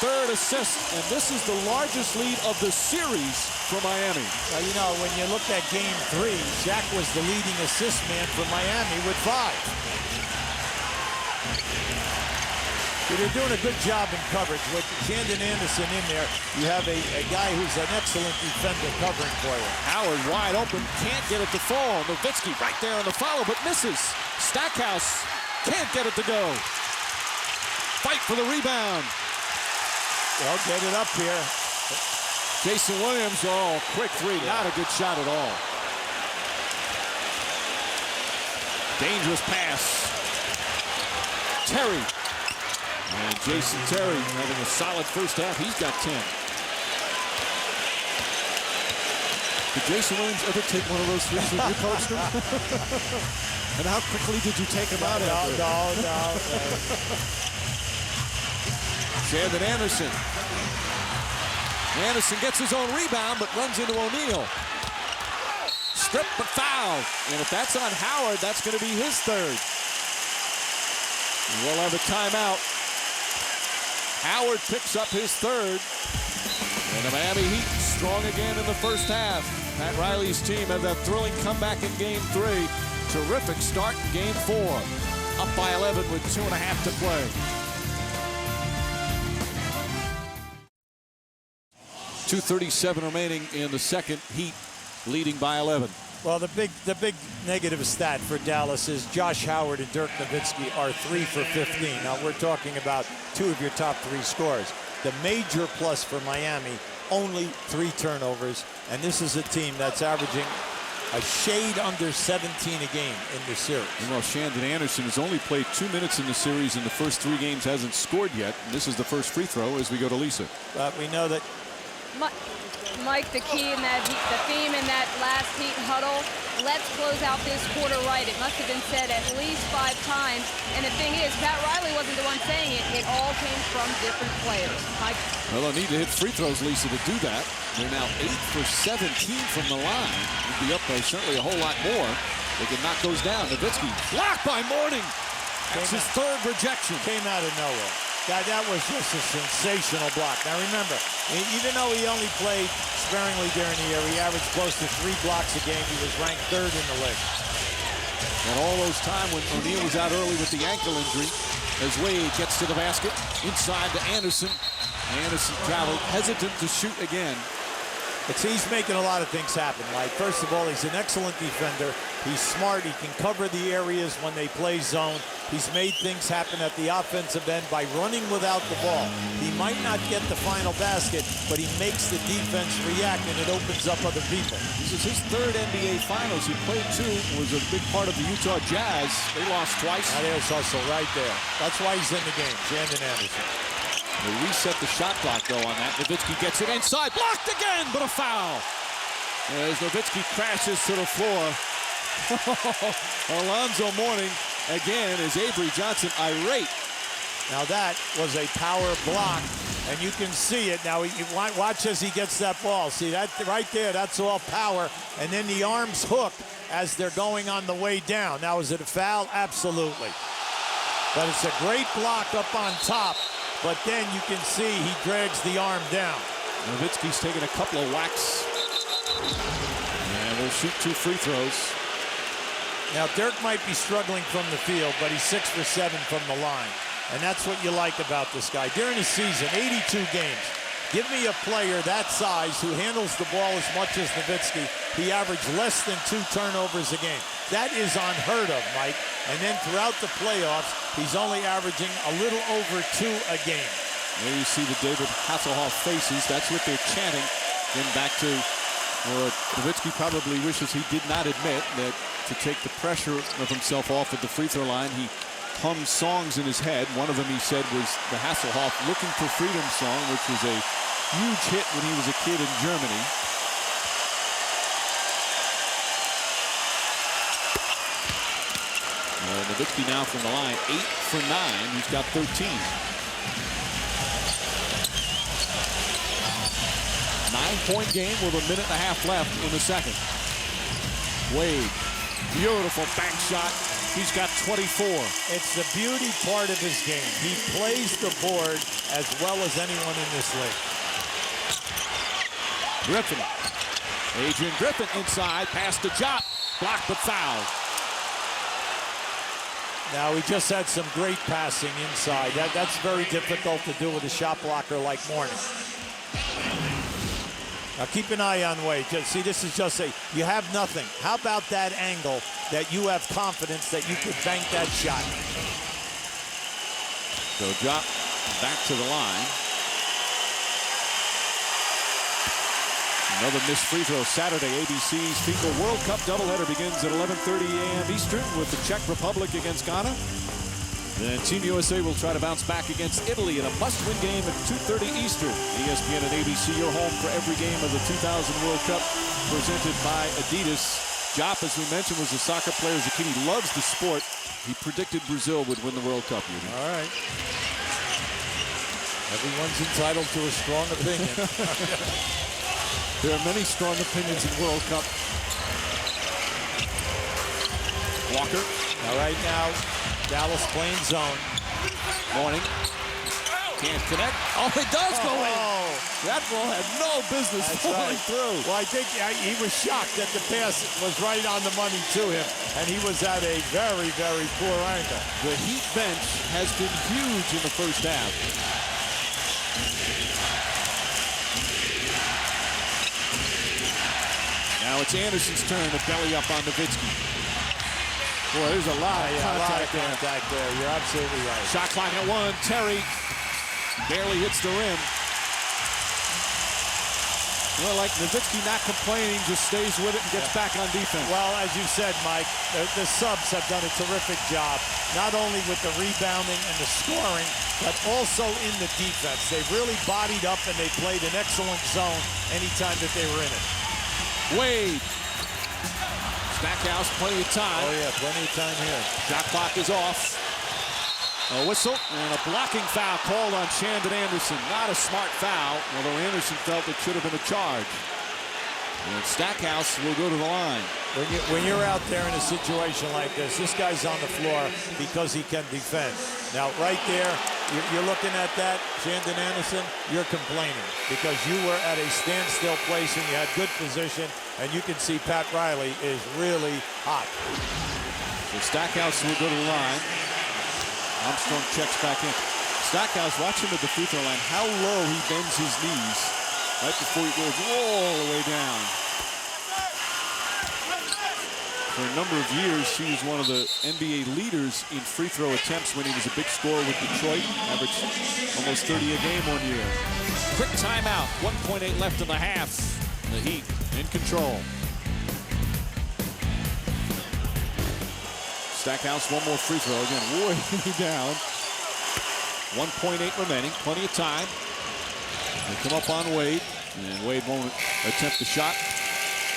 third assist, and this is the largest lead of the series for Miami. Now, you know, when you look at Game 3, Shaq was the leading assist man for Miami with 5. They're doing a good job in coverage. With Shandon Anderson in there, you have a guy who's an excellent defender covering for you. Howard wide open, can't get it to fall. Nowitzki right there on the follow, but misses. Stackhouse can't get it to go. Fight for the rebound. Well, get it up here. Jason Williams, quick three. Not a good shot at all. Dangerous pass. Terry. And Jason Terry having a solid first half. He's got 10. Did Jason Williams ever take one of those threes when you coached him? And how quickly did you take him out after? No. Shandon Anderson. Anderson gets his own rebound, but runs into O'Neal. Strip but foul. And if that's on Howard, that's going to be his third. We'll have a timeout. Howard picks up his third. And the Miami Heat strong again in the first half. Pat Riley's team had that thrilling comeback in Game 3. Terrific start in Game 4. Up by 11 with 2.5 to play. 2:37 remaining in the second. Heat leading by 11. Well, the big negative stat for Dallas is Josh Howard and Dirk Nowitzki are 3 for 15. Now, we're talking about 2 of your top 3 scorers. The major plus for Miami, only 3 turnovers, and this is a team that's averaging a shade under 17 a game in the series. Well, Shandon Anderson has only played 2 minutes in the series. In the first 3 games, hasn't scored yet. And this is the first free throw as we go to Lisa. We know that Mike, the key in that, the theme in that last Heat huddle, let's close out this quarter right. It must have been said at least 5 times. And the thing is, Pat Riley wasn't the one saying it. It all came from different players. Mike? Well, they'll need to hit free throws, Lisa, to do that. They're now 8 for 17 from the line. They'd be up by certainly a whole lot more. They can knock those down. Nowitzki blocked by Morning. That's his third rejection. Came out of nowhere. That was just a sensational block. Now remember, even though he only played sparingly during the year, he averaged close to 3 blocks a game. He was ranked 3rd in the league. And all those time when O'Neal was out early with the ankle injury, as Wade gets to the basket, inside to Anderson. Anderson traveled, hesitant to shoot again. He's making a lot of things happen. Like, first of all, he's an excellent defender. He's smart. He can cover the areas when they play zone. He's made things happen at the offensive end by running without the ball. He might not get the final basket, but he makes the defense react, and it opens up other people. This is his 3rd NBA Finals. He played 2, was a big part of the Utah Jazz. They lost twice. Now there's hustle right there. That's why he's in the game, Shandon Anderson. They reset the shot clock, though, on that. Nowitzki gets it inside. Blocked again, but a foul. As Nowitzki crashes to the floor. Alonzo Mourning again is Avery Johnson irate. Now that was a power block, and you can see it. Now watch as he gets that ball. See that right there, that's all power. And then the arms hook as they're going on the way down. Now, is it a foul? Absolutely. But it's a great block up on top, but then you can see he drags the arm down. Nowitzki's taking a couple of whacks. And will shoot 2 free throws. Now, Dirk might be struggling from the field, but he's 6 for 7 from the line. And that's what you like about this guy. During the season, 82 games. Give me a player that size who handles the ball as much as Nowitzki. He averaged less than 2 turnovers a game. That is unheard of, Mike. And then throughout the playoffs, he's only averaging a little over 2 a game. There you see the David Hasselhoff faces. That's what they're chanting. Then back to what Nowitzki probably wishes he did not admit, that to take the pressure of himself off at the free throw line, he hummed songs in his head. One of them, he said, was the Hasselhoff Looking for Freedom song, which was a huge hit when he was a kid in Germany. Nowitzki now from the line, 8 for 9. He's got 13. 9-point game with a minute and a half left in the second. Wade, beautiful bank shot. He's got 24. It's the beauty part of his game. He plays the board as well as anyone in this league. Griffin. Adrian Griffin inside, past the Jop, blocked but fouled. Now, he just had some great passing inside. That's very difficult to do with a shot blocker like Mourning. Now, keep an eye on Wade. See, this is just you have nothing. How about that angle that you have confidence that you could bank that shot? So Jop back to the line. Another missed free throw Saturday. ABC's FIFA World Cup doubleheader begins at 11:30 a.m. Eastern with the Czech Republic against Ghana. Then Team USA will try to bounce back against Italy in a must-win game at 2:30 Eastern. ESPN and ABC, your home for every game of the 2000 World Cup, presented by Adidas. Jop, as we mentioned, was a soccer player as a kid. He loves the sport. He predicted Brazil would win the World Cup. All right. Everyone's entitled to a strong opinion. There are many strong opinions in World Cup. Walker. All right, now, Dallas playing zone. Mourning. Can't connect. Oh, it does go in. That ball had no business falling through. Well, I think he was shocked that the pass was right on the money to him, and he was at a very, very poor angle. The Heat bench has been huge in the first half. Now it's Anderson's turn to belly up on Nowitzki. Boy, there's a lot of contact there. You're absolutely right. Shot clock at 1. Terry barely hits the rim. Well, like Nowitzki not complaining, just stays with it and gets back on defense. Well, as you said, Mike, the subs have done a terrific job, not only with the rebounding and the scoring, but also in the defense. They've really bodied up and they played an excellent zone anytime that they were in it. Wade. Stackhouse, plenty of time. Oh, yeah, plenty of time here. Shot clock is off. A whistle and a blocking foul called on Shandon Anderson. Not a smart foul, although Anderson felt it should have been a charge. And Stackhouse will go to the line. When you're out there in a situation like this guy's on the floor because he can defend. Now, right there, you're looking at that, Shandon Anderson, you're complaining because you were at a standstill place and you had good position, and you can see Pat Riley is really hot. So Stackhouse will go to the line. Armstrong checks back in. Stackhouse, watch him at the free throw line, how low he bends his knees right before he goes all the way down. For a number of years, he was one of the NBA leaders in free throw attempts when he was a big scorer with Detroit. Averaged almost 30 a game one year. Quick timeout. 1.8 left in the half. The Heat in control. Stackhouse, one more free throw. Again, way down. 1.8 remaining. Plenty of time. They come up on Wade. And Wade won't attempt the shot.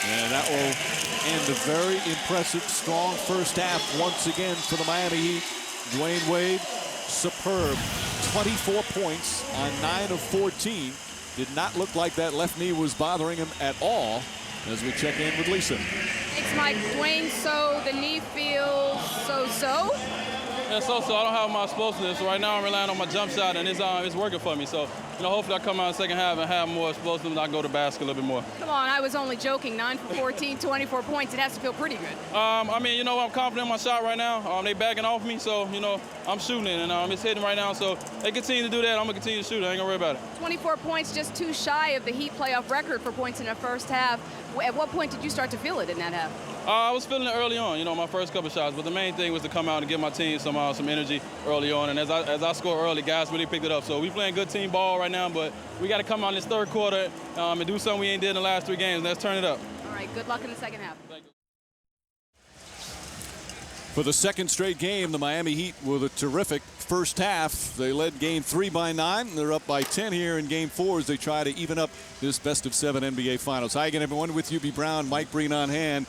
And that will And a very impressive, strong first half once again for the Miami Heat. Dwayne Wade, superb. 24 points on 9 of 14. Did not look like that left knee was bothering him at all as we check in with Lisa. Thanks, Mike. Dwayne, so the knee feels so-so? Yeah, so-so. I don't have my explosiveness. So right now I'm relying on my jump shot, and it's working for me. So, hopefully I come out in the second half and have more explosiveness and I can go to basket a little bit more. Come on, I was only joking. 9 for 14, 24 points. It has to feel pretty good. I'm confident in my shot right now. They backing off me, so, I'm shooting it, and it's hitting right now. So they continue to do that. I'm going to continue to shoot. I ain't going to worry about it. 24 points, just too shy of the Heat playoff record for points in the first half. At what point did you start to feel it in that half? I was feeling it early on, my first couple shots. But the main thing was to come out and give my team some energy early on. And as I score early, guys really picked it up. So we playing good team ball right now, but we got to come out in this third quarter and do something we ain't did in the last 3 games. Let's turn it up. All right, good luck in the second half. Thank you. For the second straight game, the Miami Heat with a terrific first half. They led game 3 by 9. They're up by 10 here in game 4 as they try to even up this best-of-7 NBA Finals. Hi again, everyone, with UB Brown, Mike Breen on hand.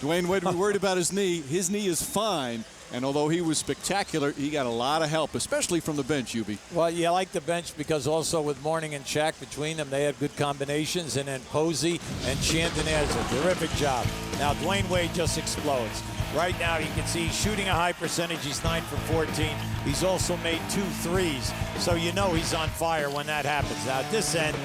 Dwayne Wade, we're worried about his knee. His knee is fine. And although he was spectacular, he got a lot of help, especially from the bench, UB. Well, yeah, I like the bench because also with Mourning and Shaq between them, they had good combinations. And then Posey and Chandonez, a terrific job. Now, Dwayne Wade just explodes. Right now, you can see he's shooting a high percentage. He's 9 for 14. He's also made 2 threes. So he's on fire when that happens. Now, at this end,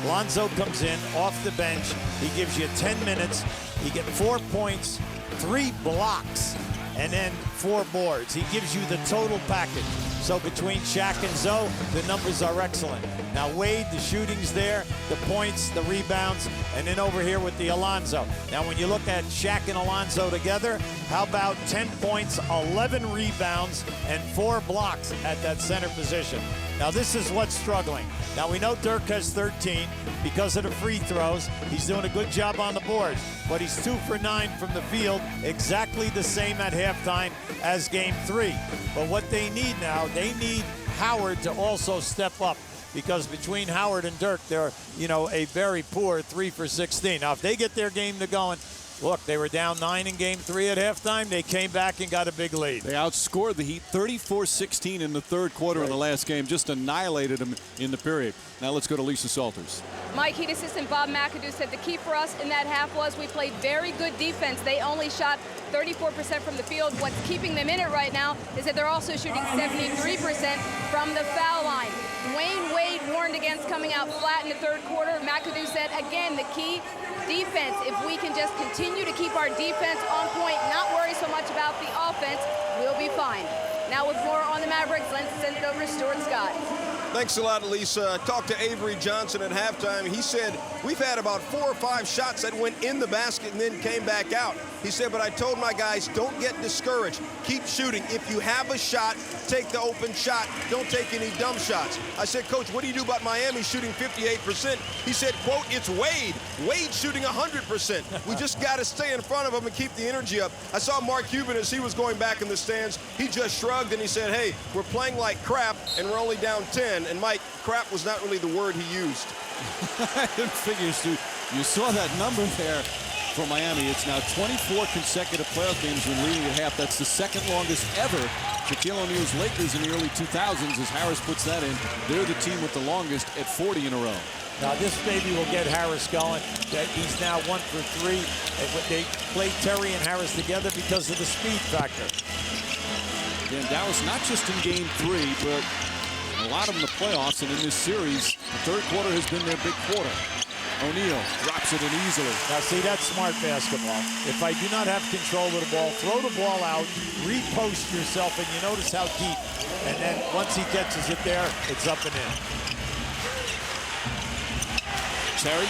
Lonzo comes in off the bench. He gives you 10 minutes. He gets 4 points, 3 blocks, and then 4 boards. He gives you the total package. So between Shaq and Zoe, the numbers are excellent. Now Wade, the shooting's there, the points, the rebounds, and then over here with the Alonzo. Now when you look at Shaq and Alonzo together, how about 10 points, 11 rebounds, and 4 blocks at that center position? Now this is what's struggling. Now we know Dirk has 13 because of the free throws. He's doing a good job on the boards, but he's 2 for 9 from the field, exactly the same at halftime as game 3. But what they need now, they need Howard to also step up, because between Howard and Dirk, they're, a very poor 3 for 16. Now if they get their game to going, look, they were down 9 in game 3 at halftime. They came back and got a big lead. They outscored the Heat 34-16 in the third quarter in the last game, just annihilated them in the period. Now let's go to Lisa Salters. Mike, Heat assistant Bob McAdoo said the key for us in that half was we played very good defense. They only shot 34% from the field. What's keeping them in it right now is that they're also shooting 73% from the foul line. Dwayne Wade warned against coming out flat in the third quarter. McAdoo said, again, the key, defense. If we can just continue to keep our defense on point, not worry so much about the offense, we'll be fine. Now with more on the Mavericks, let's send it over to Stuart Scott. Thanks a lot, Lisa. I talked to Avery Johnson at halftime. He said, we've had about 4 or 5 shots that went in the basket and then came back out. He said, but I told my guys, don't get discouraged. Keep shooting. If you have a shot, take the open shot. Don't take any dumb shots. I said, Coach, what do you do about Miami shooting 58%? He said, quote, it's Wade. Wade shooting 100%. We just got to stay in front of him and keep the energy up. I saw Mark Cuban as he was going back in the stands. He just shrugged and he said, hey, we're playing like crap and we're only down 10. And Mike, crap was not really the word he used. I didn't figure, Stu. You saw that number there for Miami. It's now 24 consecutive playoff games when leading at half. That's the second longest ever. Shaquille O'Neal's Lakers in the early 2000s, as Harris puts that in. They're the team with the longest at 40 in a row. Now this maybe will get Harris going. He's now 1 for 3. They played Terry and Harris together because of the speed factor. And Dallas, not just in game 3, but a lot of them in the playoffs, and in this series, the third quarter has been their big quarter. O'Neal drops it in easily. Now see, that's smart basketball. If I do not have control of the ball, throw the ball out, repost yourself, and you notice how deep. And then once he catches it there, it's up and in. Terry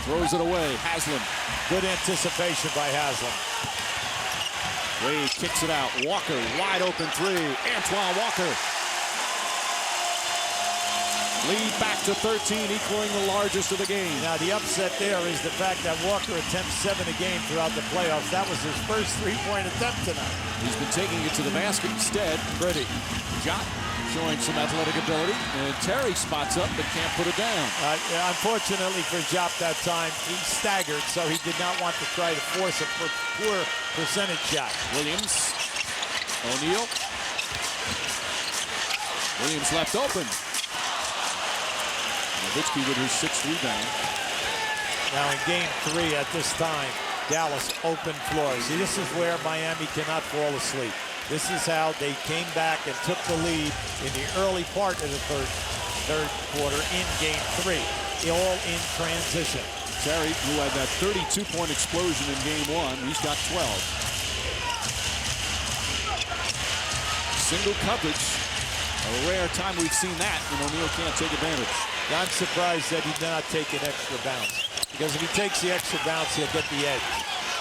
throws it away. Haslam. Good anticipation by Haslam. Wade kicks it out. Walker, wide open 3. Antoine Walker. Lead back to 13, equaling the largest of the game. Now, the upset there is the fact that Walker attempts 7 a game throughout the playoffs. That was his first 3-point attempt tonight. He's been taking it to the basket instead. Pretty. Shot showing some athletic ability. And Terry spots up but can't put it down. Unfortunately for Jop that time, he staggered, so he did not want to try to force a poor percentage shot. Williams, O'Neal. Williams left open. Nowitzki with his 6th rebound. Now in game 3 at this time, Dallas open floor. See, this is where Miami cannot fall asleep. This is how they came back and took the lead in the early part of the third quarter in game 3. All in transition. Terry, who had that 32-point explosion in game 1, he's got 12. Single coverage. A rare time we've seen that, and O'Neal can't take advantage. I'm surprised that he did not take an extra bounce. Because if he takes the extra bounce, he'll get the edge.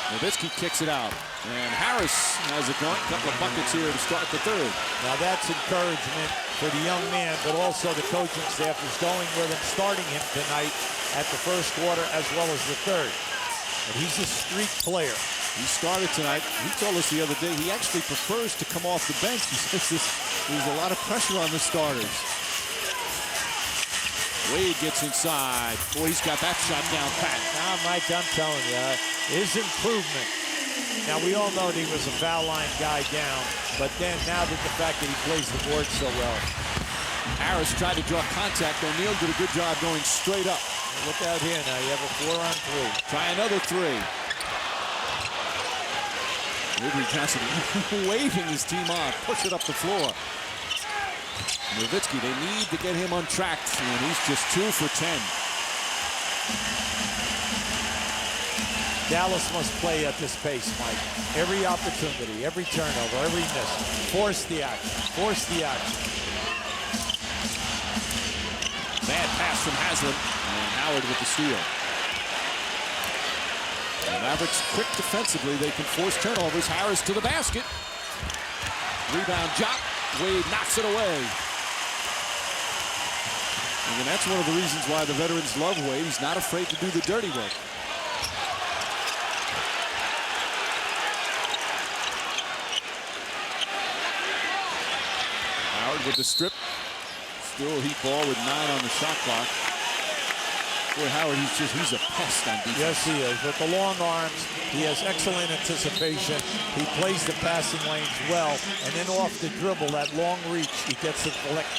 Nowitzki kicks it out. And Harris has a couple of buckets here to start the third. Now that's encouragement for the young man, but also the coaching staff is going with him, starting him tonight at the first quarter as well as the third. And he's a streak player. He started tonight. He told us the other day he actually prefers to come off the bench. He says there's a lot of pressure on the starters. Wade gets inside. Boy, he's got that shot down pat. Now, Mike, I'm telling you, his improvement. Now, we all know that he was a foul line guy down, but then now that the fact that he plays the board so well. Harris tried to draw contact. O'Neal did a good job going straight up. Look out here now. You have a 4-on-3. Try another 3. Avery Johnson waving his team on. Push it up the floor. Nowitzki, they need to get him untracked, and he's just 2 for 10. Dallas must play at this pace, Mike. Every opportunity, every turnover, every miss. Force the action. Force the action. Bad pass from Haslam, and Howard with the steal. The Mavericks quick defensively. They can force turnovers. Harris to the basket. Rebound, Jop. Wade knocks it away. And that's one of the reasons why the veterans love Wade. He's not afraid to do the dirty work. Howard with the strip. Still a heat ball with 9 on the shot clock. Boy, Howard, he's a pest on defense. Yes, he is. With the long arms, he has excellent anticipation. He plays the passing lanes well, and then off the dribble, that long reach, he gets the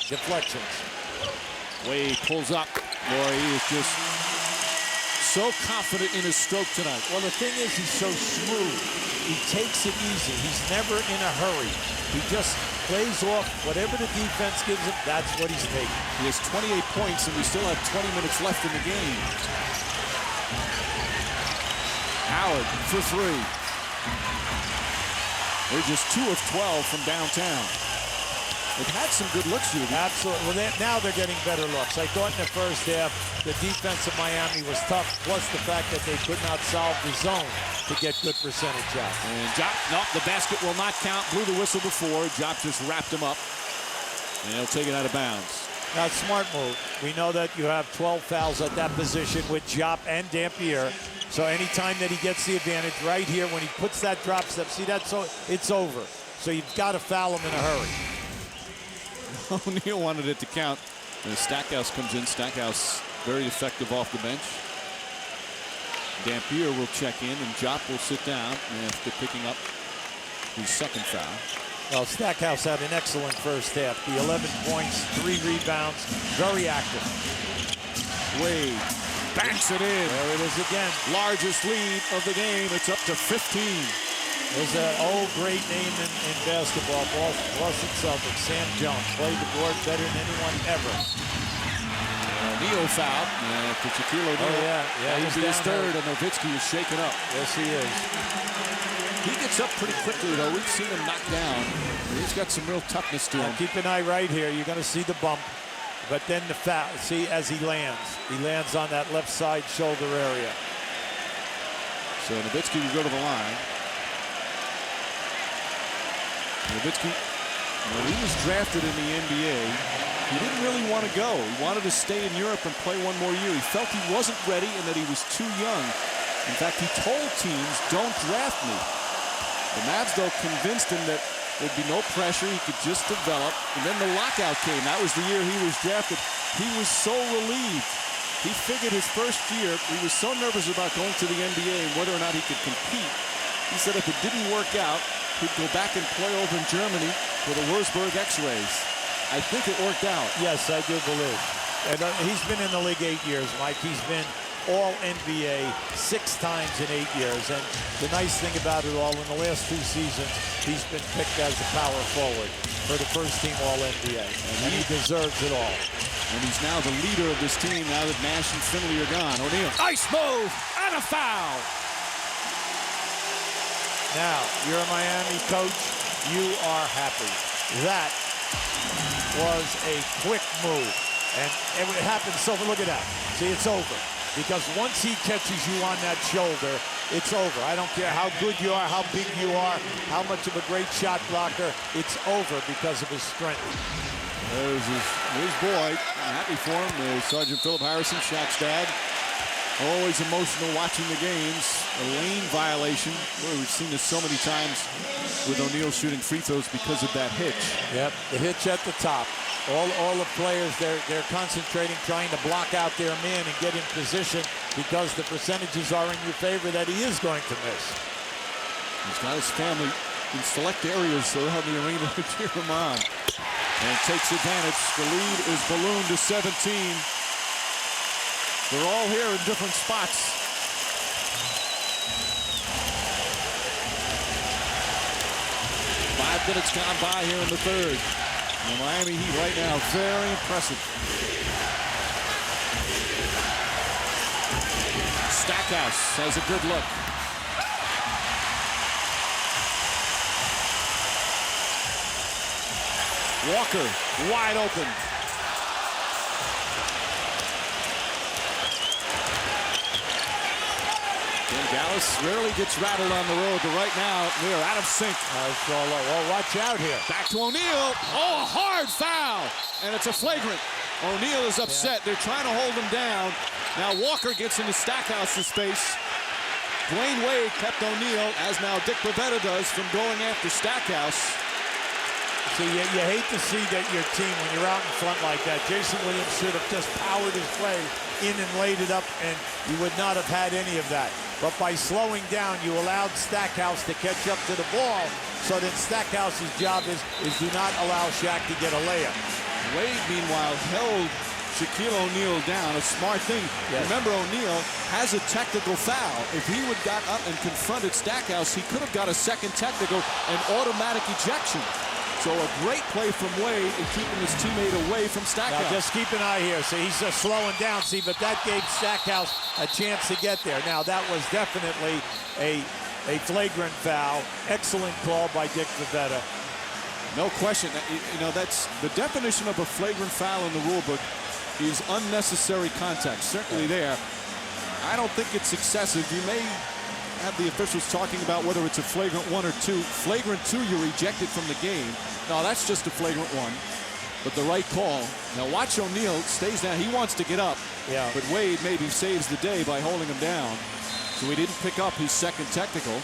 deflections. Wade pulls up. Boy, he is just so confident in his stroke tonight. Well, the thing is, he's so smooth. He takes it easy. He's never in a hurry. He just plays off whatever the defense gives him. That's what he's taking. He has 28 points, and we still have 20 minutes left in the game. Howard for 3. They're just 2 of 12 from downtown. They've had some good looks here. Absolutely. Well, now they're getting better looks. I thought in the first half, the defense of Miami was tough, plus the fact that they could not solve the zone to get good percentage shots. And Jop, no, the basket will not count. Blew the whistle before. Jop just wrapped him up. And he'll take it out of bounds. Now, smart move. We know that you have 12 fouls at that position with Jop and Dampier. So anytime that he gets the advantage right here, when he puts that drop step, see that, so it's over. So you've got to foul him in a hurry. O'Neal wanted it to count. And Stackhouse comes in. Stackhouse very effective off the bench. Dampier will check in, and Jop will sit down after picking up his 2nd foul. Well, Stackhouse had an excellent first half. The 11 points, 3 rebounds, very active. Wade banks it in. There it is again. Largest lead of the game. It's up to 15. There's an old great name in basketball, Boston Celtics, Sam Jones. Played the board better than anyone ever. O'Neal fouled. For Shaquille O'Neal. Oh, yeah. He's his 3rd, and Nowitzki is shaken up. Yes, he is. He gets up pretty quickly, though. We've seen him knocked down. He's got some real toughness to him. Now, keep an eye right here. You're going to see the bump. But then the foul. See, as he lands on that left side shoulder area. So Nowitzki will go to the line. Nowitzki, when he was drafted in the NBA, he didn't really want to go. He wanted to stay in Europe and play one more year. He felt he wasn't ready and that he was too young. In fact, he told teams, don't draft me. The Mavs, though, convinced him that There'd be no pressure. He could just develop. And then the lockout came. That was the year he was drafted. He was so relieved. He figured his first year, he was so nervous about going to the NBA and whether or not he could compete. He said if it didn't work out, he'd go back and play over in Germany for the Wurzburg X-Rays. I think it worked out. Yes, I do believe. And he's been in the league 8 years, Mike. He's been All-NBA 6 times in 8 years. And the nice thing about it all, in the last 2 seasons, he's been picked as a power forward for the first-team All-NBA. And he deserves it all. And he's now the leader of this team now that Nash and Finley are gone. O'Neal, nice move, and a foul. Now, you're a Miami coach. You are happy. That was a quick move. And it happened so, look at that. See, it's over. Because once he catches you on that shoulder, it's over. I don't care how good you are, how big you are, how much of a great shot blocker, it's over because of his strength. There's his boy. I'm happy for him. Sergeant Philip Harrison, Shaq's dad. Always emotional watching the games. A lane violation. Boy, we've seen this so many times with O'Neal shooting free throws because of that hitch. Yep, the hitch at the top. All the players, they're concentrating, trying to block out their man and get in position because the percentages are in your favor that he is going to miss. He's got his family in select areas around the arena to cheer him on. And takes advantage. The lead is ballooned to 17. They're all here in different spots. Five minutes gone by here in the third. The Miami Heat right now, very impressive. Stackhouse has a good look. Walker, wide open. And Dallas rarely gets rattled on the road, but right now, they're out of sync. Well, watch out here. Back to O'Neal. Oh, a hard foul. And it's a flagrant. O'Neal is upset. They're trying to hold him down. Now Walker gets into Stackhouse's space. Dwayne Wade kept O'Neal, as now Dick Bavetta does, from going after Stackhouse. See, you hate to see that your team, when you're out in front like that, Jason Williams should have just powered his way in and laid it up, and you would not have had any of that. But by slowing down, you allowed Stackhouse to catch up to the ball, so that Stackhouse's job is do not allow Shaq to get a layup. Wade, meanwhile, held Shaquille O'Neal down, a smart thing. Yes. Remember, O'Neal has a technical foul. If he would got up and confronted Stackhouse, he could have got a second technical and automatic ejection. So a great play from Wade in keeping his teammate away from Stackhouse. Now just keep an eye here. See, he's just slowing down. See, but that gave Stackhouse a chance to get there. Now, that was definitely a flagrant foul. Excellent call by Dick Bavetta. No question. You know, that's the definition of a flagrant foul in the rule book is unnecessary contact. Certainly there. I don't think it's excessive. You may have the officials talking about whether it's a flagrant 1 or 2. Flagrant 2, you're ejected from the game. No, that's just a flagrant 1. But the right call. Now watch O'Neal stays down. He wants to get up. Yeah. But Wade maybe saves the day by holding him down. So he didn't pick up his second technical.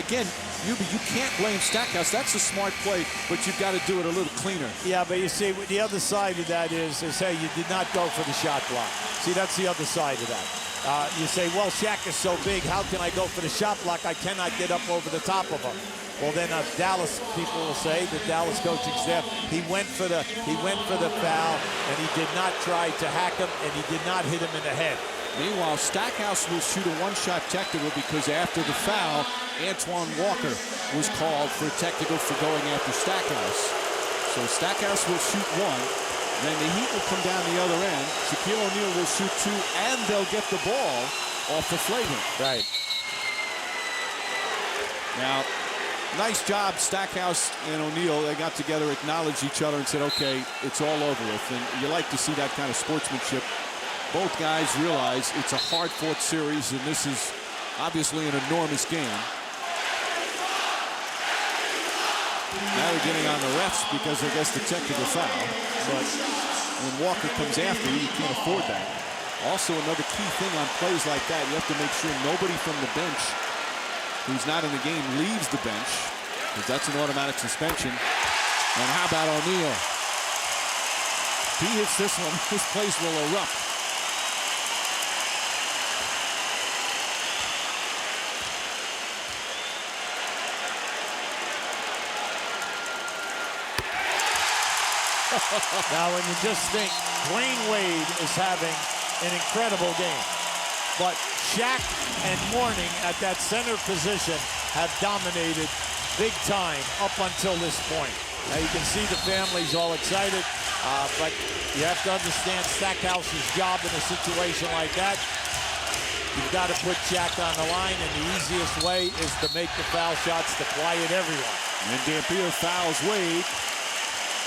Again, you can't blame Stackhouse. That's a smart play, but you've got to do it a little cleaner. Yeah, but you see, the other side of that is hey, you did not go for the shot block. See, that's the other side of that. You say, well, Shaq is so big, how can I go for the shot block? I cannot get up over the top of him. Well, then Dallas people will say, the Dallas coaching staff, he went for the foul, and he did not try to hack him, and he did not hit him in the head. Meanwhile, Stackhouse will shoot a one-shot technical because after the foul, Antoine Walker was called for a technical for going after Stackhouse. So Stackhouse will shoot 1. Then the Heat will come down the other end. Shaquille O'Neal will shoot 2, and they'll get the ball off the flagrant. Right. Now, nice job, Stackhouse and O'Neal. They got together, acknowledged each other, and said, okay, it's all over with. And you like to see that kind of sportsmanship. Both guys realize it's a hard-fought series, and this is obviously an enormous game. Now they're getting on the refs because I guess the technical foul. But when Walker comes after you, you can't afford that. Also, another key thing on plays like that, you have to make sure nobody from the bench who's not in the game, leaves the bench, because that's an automatic suspension. And how about O'Neal? If he hits this one, this place will erupt. Now, when you just think Dwayne Wade is having an incredible game, but Shaq and Mourning at that center position have dominated big time up until this point. Now, you can see the family's all excited, but you have to understand Stackhouse's job in a situation like that. You've got to put Shaq on the line, and the easiest way is to make the foul shots to quiet everyone. And Dampier fouls Wade.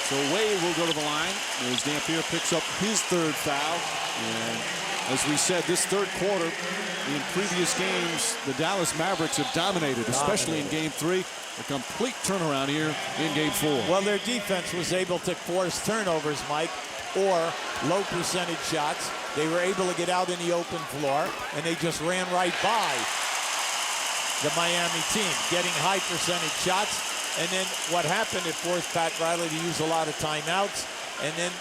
So Wade will go to the line as Dampier picks up his third foul. And as we said, this third quarter, in previous games, the Dallas Mavericks have dominated, especially in Game 3. A complete turnaround here in Game 4. Well, their defense was able to force turnovers, Mike, or low percentage shots. They were able to get out in the open floor, and they just ran right by the Miami team, getting high percentage shots. And then what happened, it forced Pat Riley to use a lot of timeouts. And then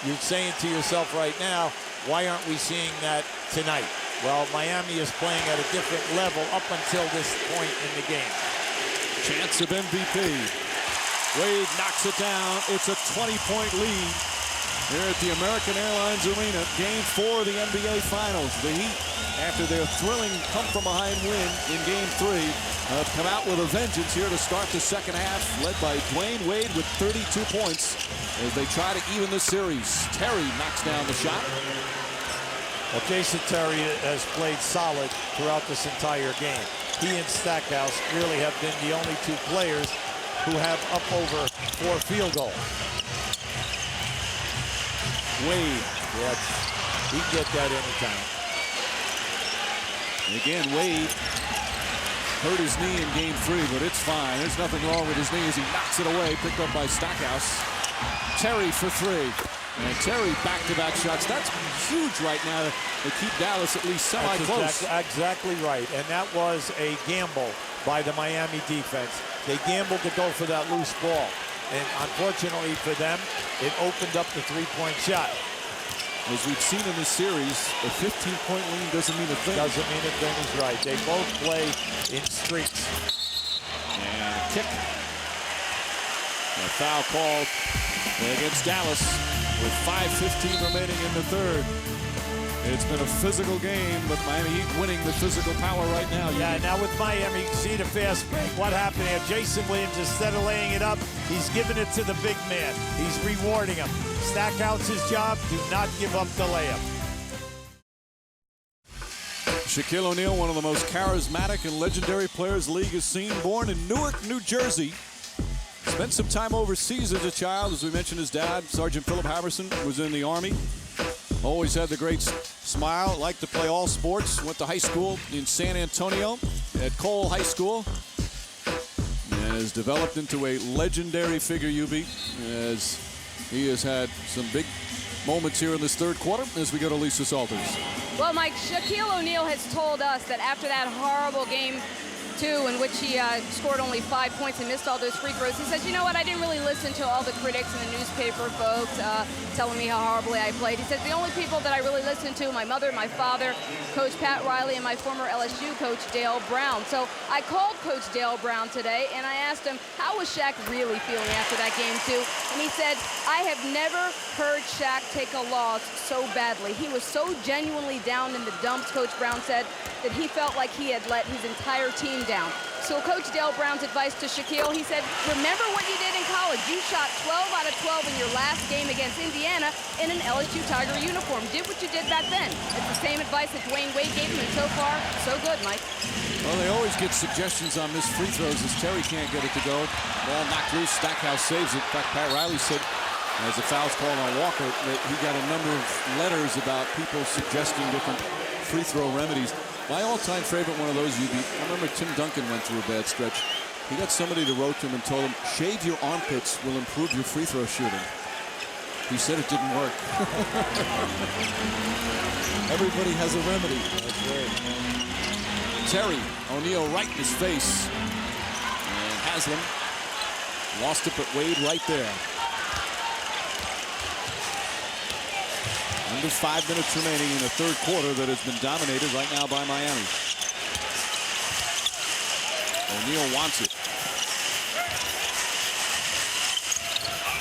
you're saying to yourself right now, why aren't we seeing that tonight? Well, Miami is playing at a different level up until this point in the game. Chance of MVP. Wade knocks it down. It's a 20-point lead here at the American Airlines Arena. Game 4 of the NBA Finals. The Heat, after their thrilling come-from-behind win in Game 3, have come out with a vengeance here to start the second half, led by Dwayne Wade with 32 points as they try to even the series. Terry knocks down the shot. Well, Jason Terry has played solid throughout this entire game. He and Stackhouse really have been the only two players who have up over 4 field goals. Wade. Yeah, he can get that anytime. And again, Wade hurt his knee in Game 3, but it's fine. There's nothing wrong with his knee as he knocks it away, picked up by Stackhouse. Terry for 3. And Terry back-to-back shots. That's huge right now to keep Dallas at least semi-close. Exactly right. And that was a gamble by the Miami defense. They gambled to go for that loose ball. And unfortunately for them, it opened up the three-point shot. As we've seen in this series, a 15-point lead doesn't mean a thing. Doesn't mean a thing is right. They both play in streaks. And a kick. A foul called against Dallas with 5:15 remaining in the third. It's been a physical game, but Miami Heat winning the physical power right now. Yeah, now with Miami, you can see the fast break. What happened here? Jason Williams, instead of laying it up, he's giving it to the big man. He's rewarding him. Stackhouse's job, do not give up the layup. Shaquille O'Neal, one of the most charismatic and legendary players the league has seen, born in Newark, New Jersey. Spent some time overseas as a child. As we mentioned, his dad, Sergeant Philip Haverson, was in the Army. Always had the great smile, liked to play all sports. Went to high school in San Antonio at Cole High School. And has developed into a legendary figure, UB, as he has had some big moments here in this third quarter as we go to Lisa Salters. Well, Mike, Shaquille O'Neal has told us that after that horrible game 2 in which he scored only 5 points and missed all those free throws, he says, you know what, I didn't really listen to all the critics and the newspaper folks telling me how horribly I played. He says the only people that I really listened to, my mother, my father, Coach Pat Riley, and my former LSU coach, Dale Brown. So I called Coach Dale Brown today, and I asked him, how was Shaq really feeling after that game 2? And he said, I have never heard Shaq take a loss so badly. He was so genuinely down in the dumps, Coach Brown said, that he felt like he had let his entire team down. So Coach Dale Brown's advice to Shaquille, he said, remember what you did in college. You shot 12 out of 12 in your last game against Indiana in an LSU Tiger uniform. Did what you did back then. It's the same advice that Dwayne Wade gave him, and so far, so good, Mike. Well, they always get suggestions on missed free throws as Terry can't get it to go. Ball knocked loose, Stackhouse saves it. In fact, Pat Riley said, as the foul's called on Walker, that he got a number of letters about people suggesting different free throw remedies. My all-time favorite one of those, UB, I remember Tim Duncan went through a bad stretch. He got somebody to wrote to him and told him, shave your armpits will improve your free throw shooting. He said it didn't work. Everybody has a remedy. That's right. Terry. O'Neal right in his face. And Haslam lost it, but Wade right there. Under 5 minutes remaining in the third quarter that has been dominated right now by Miami. O'Neal wants it.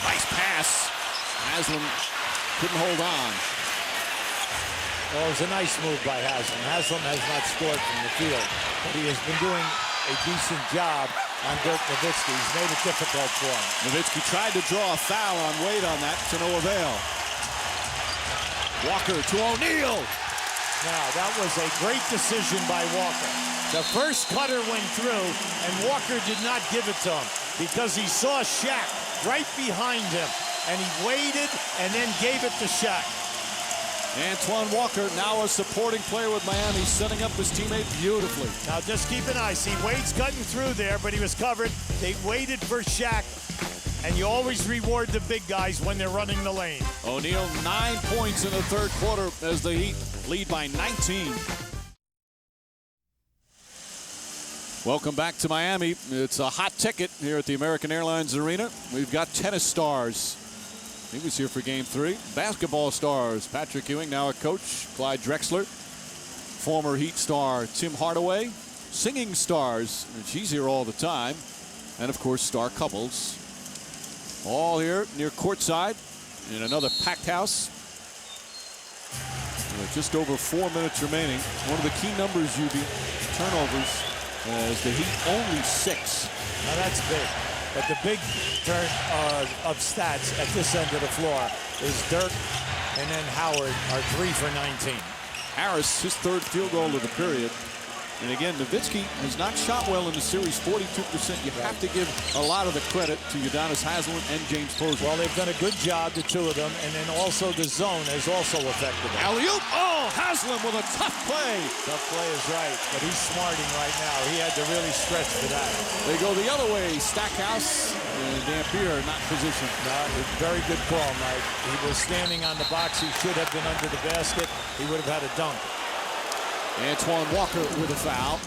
Nice pass. Haslam couldn't hold on. Well, it was a nice move by Haslam. Haslam has not scored from the field, but he has been doing a decent job on Dirk Nowitzki. He's made it difficult for him. Nowitzki tried to draw a foul on Wade on that, to no avail. Walker to O'Neal. Now, that was a great decision by Walker. The first cutter went through, and Walker did not give it to him because he saw Shaq right behind him, and he waited and then gave it to Shaq. Antoine Walker, now a supporting player with Miami, setting up his teammate beautifully. Now, just keep an eye. See, Wade's cutting through there, but he was covered. They waited for Shaq, and you always reward the big guys when they're running the lane. O'Neal, 9 points in the third quarter as the Heat lead by 19. Welcome back to Miami. It's a hot ticket here at the American Airlines Arena. We've got tennis stars. He was here for game 3. Basketball stars. Patrick Ewing, now a coach. Clyde Drexler. Former Heat star Tim Hardaway. Singing stars. And she's here all the time. And, of course, star couples. All here near courtside in another packed house. With just over 4 minutes remaining. One of the key numbers, UB, turnovers, as the Heat only 6. Now that's big. But the big turn of stats at this end of the floor is Dirk and then Howard are 3 for 19. Harris, his third field goal of the period. And again, Nowitzki has not shot well in the series, 42%. You have to give a lot of the credit to Udonis Haslem and James Posey. Well, they've done a good job, the two of them, and then also the zone has also affected them. Alley-oop! Oh, Haslem with a tough play. Tough play is right, but he's smarting right now. He had to really stretch for that. They go the other way. Stackhouse and Dampier not positioned. No, very good call, Mike. He was standing on the box. He should have been under the basket. He would have had a dunk. Antoine Walker with a foul.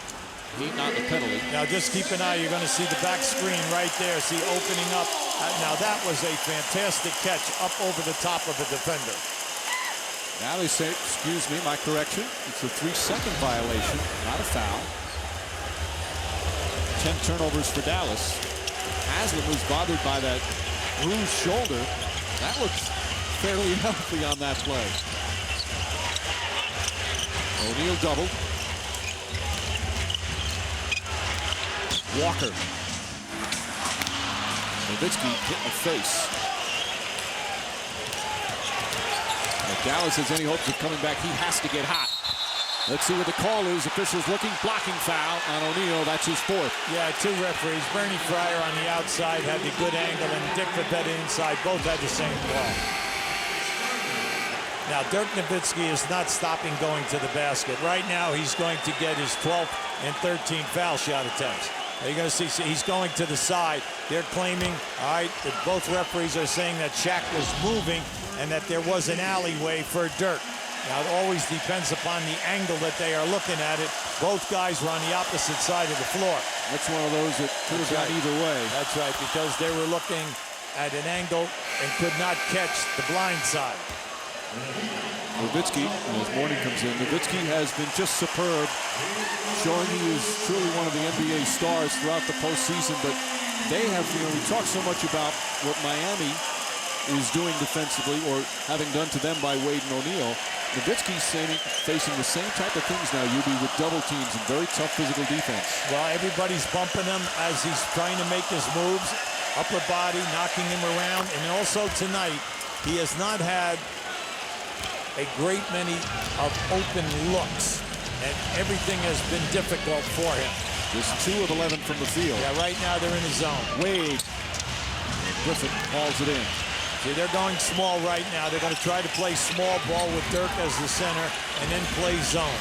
Heat not the penalty. Now just keep an eye. You're going to see the back screen right there. See opening up. Now that was a fantastic catch up over the top of a defender. Now they say, excuse me, my correction. It's a 3-second violation, not a foul. 10 turnovers for Dallas. Haslam was bothered by that bruised shoulder. That looks fairly healthy on that play. O'Neal doubled. Walker. Nowitzki hit in the face. If Dallas has any hopes of coming back, he has to get hot. Let's see what the call is. Officials looking, blocking foul on O'Neal. That's his 4th. Yeah, 2 referees. Bernie Fryer on the outside had the good angle, and Dick Vivetta inside. Both had the same call. Now, Dirk Nowitzki is not stopping going to the basket. Right now, he's going to get his 12th and 13th foul shot attempts. Now, you're going to see he's going to the side. They're claiming, all right, that both referees are saying that Shaq was moving and that there was an alleyway for Dirk. Now, it always depends upon the angle that they are looking at it. Both guys were on the opposite side of the floor. That's one of those that could have gone either way. That's right, because they were looking at an angle and could not catch the blind side. Nowitzki, as morning comes in, Nowitzki has been just superb, showing he is truly one of the NBA stars throughout the postseason. But they have, we talk so much about what Miami is doing defensively or having done to them by Wade and O'Neal. Nowitzki's facing the same type of things now, UB, with double teams and very tough physical defense. Well, everybody's bumping him as he's trying to make his moves, upper body, knocking him around. And also tonight, he has not had a great many of open looks, and everything has been difficult for him. Just 2 of 11 from the field. Yeah, right now they're in the zone. Wade. Griffin calls it in. See, they're going small right now. They're going to try to play small ball with Dirk as the center and then play zone.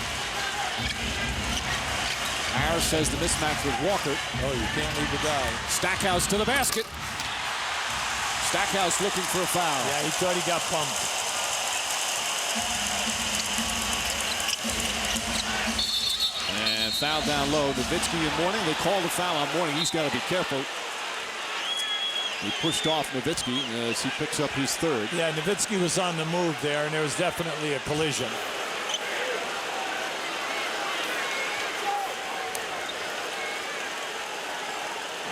Harris has the mismatch with Walker. Oh, you can't leave the guy. Stackhouse to the basket. Stackhouse looking for a foul. Yeah, he thought he got bumped. And foul down low. Nowitzki and Mourning, they call the foul on Mourning. He's got to be careful. He pushed off Nowitzki as he picks up his third. Yeah, Nowitzki was on the move there, and there was definitely a collision.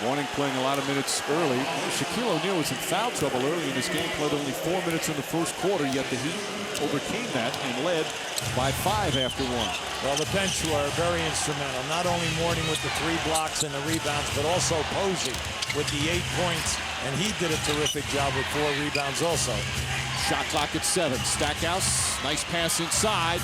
Mourning playing a lot of minutes early. Shaquille O'Neal was in foul trouble early in this game, played only 4 minutes in the first quarter, yet the Heat overcame that and led by 5 after 1. Well, the bench were very instrumental. Not only Mourning with the 3 blocks and the rebounds, but also Posey with the 8 points, and he did a terrific job with 4 rebounds also. Shot clock at 7. Stackhouse, nice pass inside.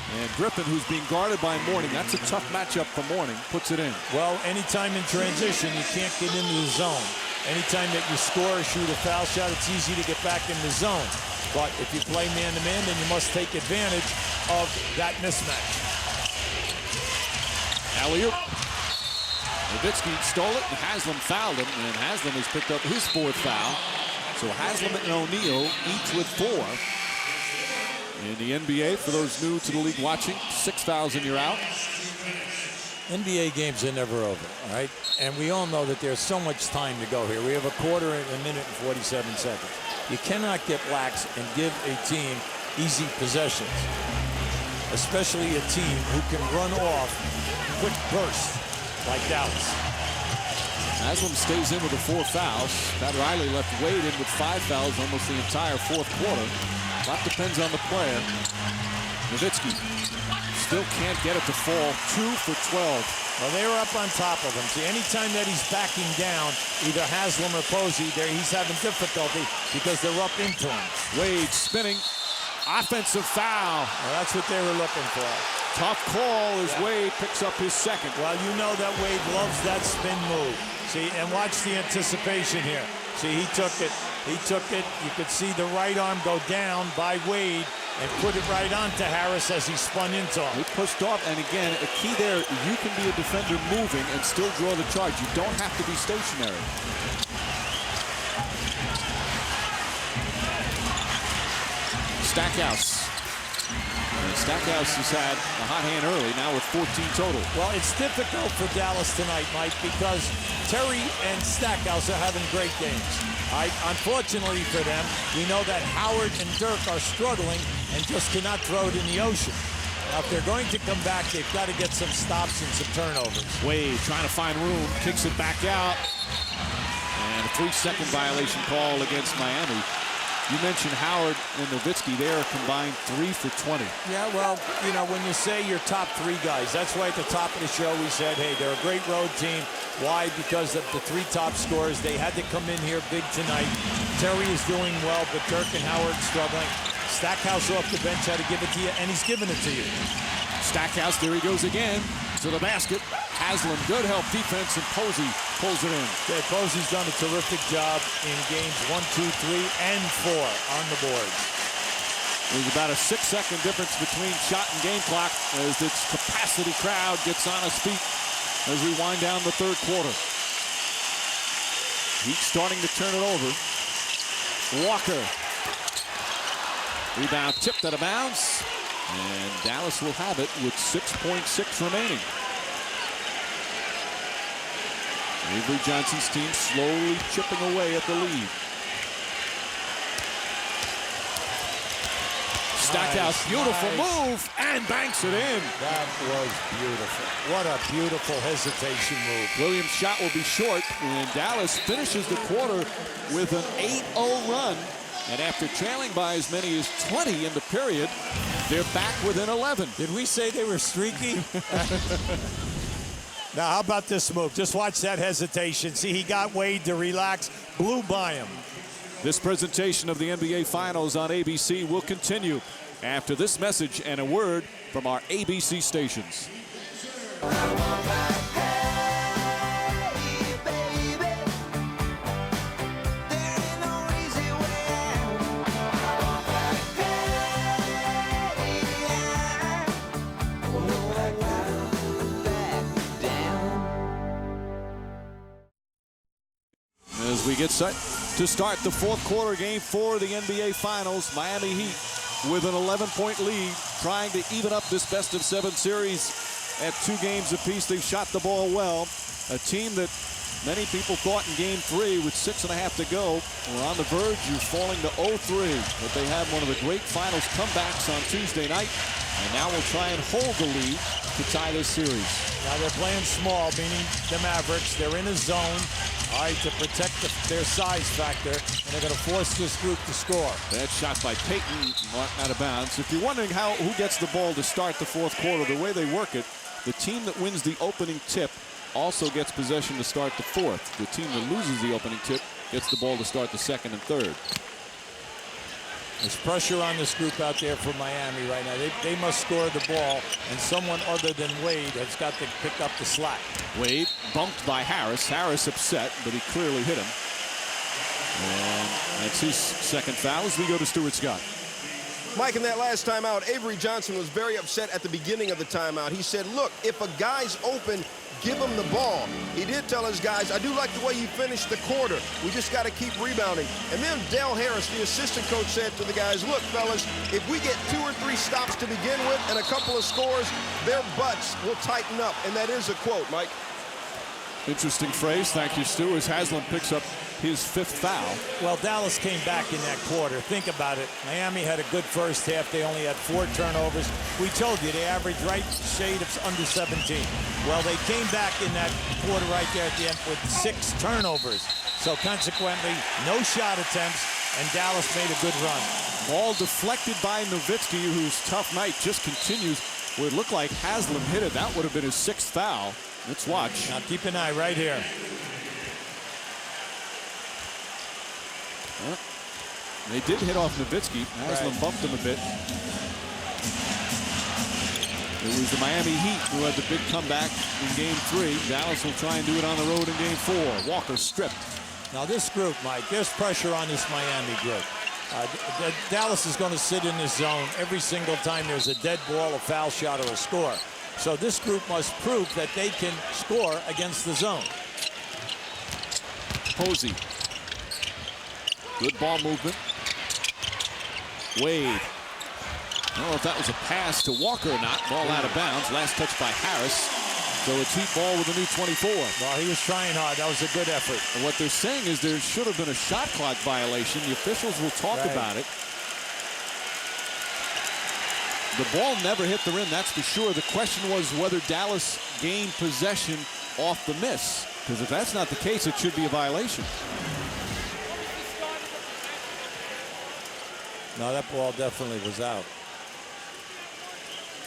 And Griffin, who's being guarded by Mourning, that's a tough matchup for Mourning, puts it in. Well, anytime in transition, you can't get into the zone. Anytime that you score or shoot a foul shot, it's easy to get back in the zone. But if you play man-to-man, then you must take advantage of that mismatch. Alley-oop. Nowitzki stole it, and Haslam fouled him, and Haslam has picked up his 4th foul. So Haslam and O'Neal each with 4. In the NBA, for those new to the league watching, 6 fouls and you're out. NBA games are never over, all right? And we all know that there's so much time to go here. We have a quarter and a minute and 47 seconds. You cannot get lax and give a team easy possessions, especially a team who can run off quick bursts like Dallas. Haslam stays in with the 4 fouls. Pat Riley left Wade in with 5 fouls almost the entire 4th quarter. A lot depends on the player. Nowitzki still can't get it to fall. 2 for 12. Well, they were up on top of him. See, anytime that he's backing down, either Haslam or Posey, he's having difficulty because they're up into him. Wade spinning. Offensive foul. Well, that's what they were looking for. Tough call as Wade picks up his 2nd. Well, you know that Wade loves that spin move. See, and watch the anticipation here. See, he took it. He took it. You could see the right arm go down by Wade and put it right onto Harris as he spun into him. He pushed off, and again, a key there, you can be a defender moving and still draw the charge. You don't have to be stationary. Stackhouse. And Stackhouse has had a hot hand early, now with 14 total. Well, it's difficult for Dallas tonight, Mike, because Terry and Stackhouse are having great games. Unfortunately for them, we know that Howard and Dirk are struggling and just cannot throw it in the ocean. Now, if they're going to come back, they've got to get some stops and some turnovers. Wade trying to find room, kicks it back out. And a 3-second violation call against Miami. You mentioned Howard and Nowitzki. They are combined 3 for 20. Yeah, well, you know, when you say your top 3 guys, that's why at the top of the show we said, hey, they're a great road team. Why? Because of the 3 top scorers. They had to come in here big tonight. Terry is doing well, but Dirk and Howard struggling. Stackhouse off the bench had to give it to you, and he's giving it to you. Stackhouse, there he goes again to the basket. Haslam, good help defense, and Posey pulls it in. Yeah, Posey's done a terrific job in games 1, 2, 3, and 4 on the board. There's about a 6-second difference between shot and game clock as this capacity crowd gets on its feet as we wind down the 3rd quarter. Heat starting to turn it over. Walker. Rebound tipped out of bounds. And Dallas will have it with 6.6 remaining. Avery Johnson's team slowly chipping away at the lead. Stackhouse, beautiful move, and banks it in. That was beautiful. What a beautiful hesitation move. Williams' shot will be short, and Dallas finishes the quarter with an 8-0 run. And after trailing by as many as 20 in the period, they're back within 11. Did we say they were streaky? Now, how about this move? Just watch that hesitation. See, he got Wade to relax, blew by him. This presentation of the NBA Finals on ABC will continue after this message and a word from our ABC stations. As we get set to start the 4th quarter, game 4 of the NBA Finals, Miami Heat with an 11-point lead, trying to even up this best-of-7 series at 2 games apiece. They've shot the ball well. A team that many people thought in game 3 with 6.5 to go were on the verge of falling to 0-3. But they had one of the great finals comebacks on Tuesday night. And now we'll try and hold the lead to tie this series. Now they're playing small, meaning the Mavericks. They're in a zone, all right, to protect their size factor, and they're going to force this group to score. Bad shot by Payton, marked out of bounds. If you're wondering who gets the ball to start the 4th quarter, the way they work it, the team that wins the opening tip also gets possession to start the 4th. The team that loses the opening tip gets the ball to start the 2nd and 3rd. There's pressure on this group out there for Miami right now. They must score the ball, and someone other than Wade has got to pick up the slack. Wade bumped by Harris. Harris upset, but he clearly hit him. And that's his 2nd foul as we go to Stuart Scott. Mike, in that last timeout, Avery Johnson was very upset at the beginning of the timeout. He said, look, if a guy's open, give him the ball. He did tell his guys, I do like the way you finished the quarter. We just got to keep rebounding. And then Dale Harris, the assistant coach, said to the guys, look, fellas, if we get 2 or 3 stops to begin with and a couple of scores, their butts will tighten up. And that is a quote, Mike. Interesting phrase. Thank you, Stu, as Haslam picks up his 5th foul. Well, Dallas came back in that quarter. Think about it. Miami had a good first half. They only had 4 turnovers. We told you they averaged right shade of under 17. Well, they came back in that quarter right there at the end with 6 turnovers. So consequently, no shot attempts, and Dallas made a good run. Ball deflected by Nowitzki, whose tough night just continues. Would look like Haslam hit it. That would have been his 6th foul. Let's watch. Now keep an eye right here. They did hit off Nowitzki. Haslam bumped him a bit. It was the Miami Heat who had the big comeback in game 3. Dallas will try and do it on the road in game 4. Walker stripped. Now this group, Mike, there's pressure on this Miami group. Dallas is going to sit in this zone every single time there's a dead ball, a foul shot, or a score. So this group must prove that they can score against the zone. Posey. Good ball movement. Wade. I don't know if that was a pass to Walker or not. Ball out of bounds. Last touch by Harris. So it's Heat ball with a new 24. Well, he was trying hard. That was a good effort. And what they're saying is there should have been a shot clock violation. The officials will talk about it. The ball never hit the rim, that's for sure. The question was whether Dallas gained possession off the miss. Because if that's not the case, it should be a violation. No, that ball definitely was out.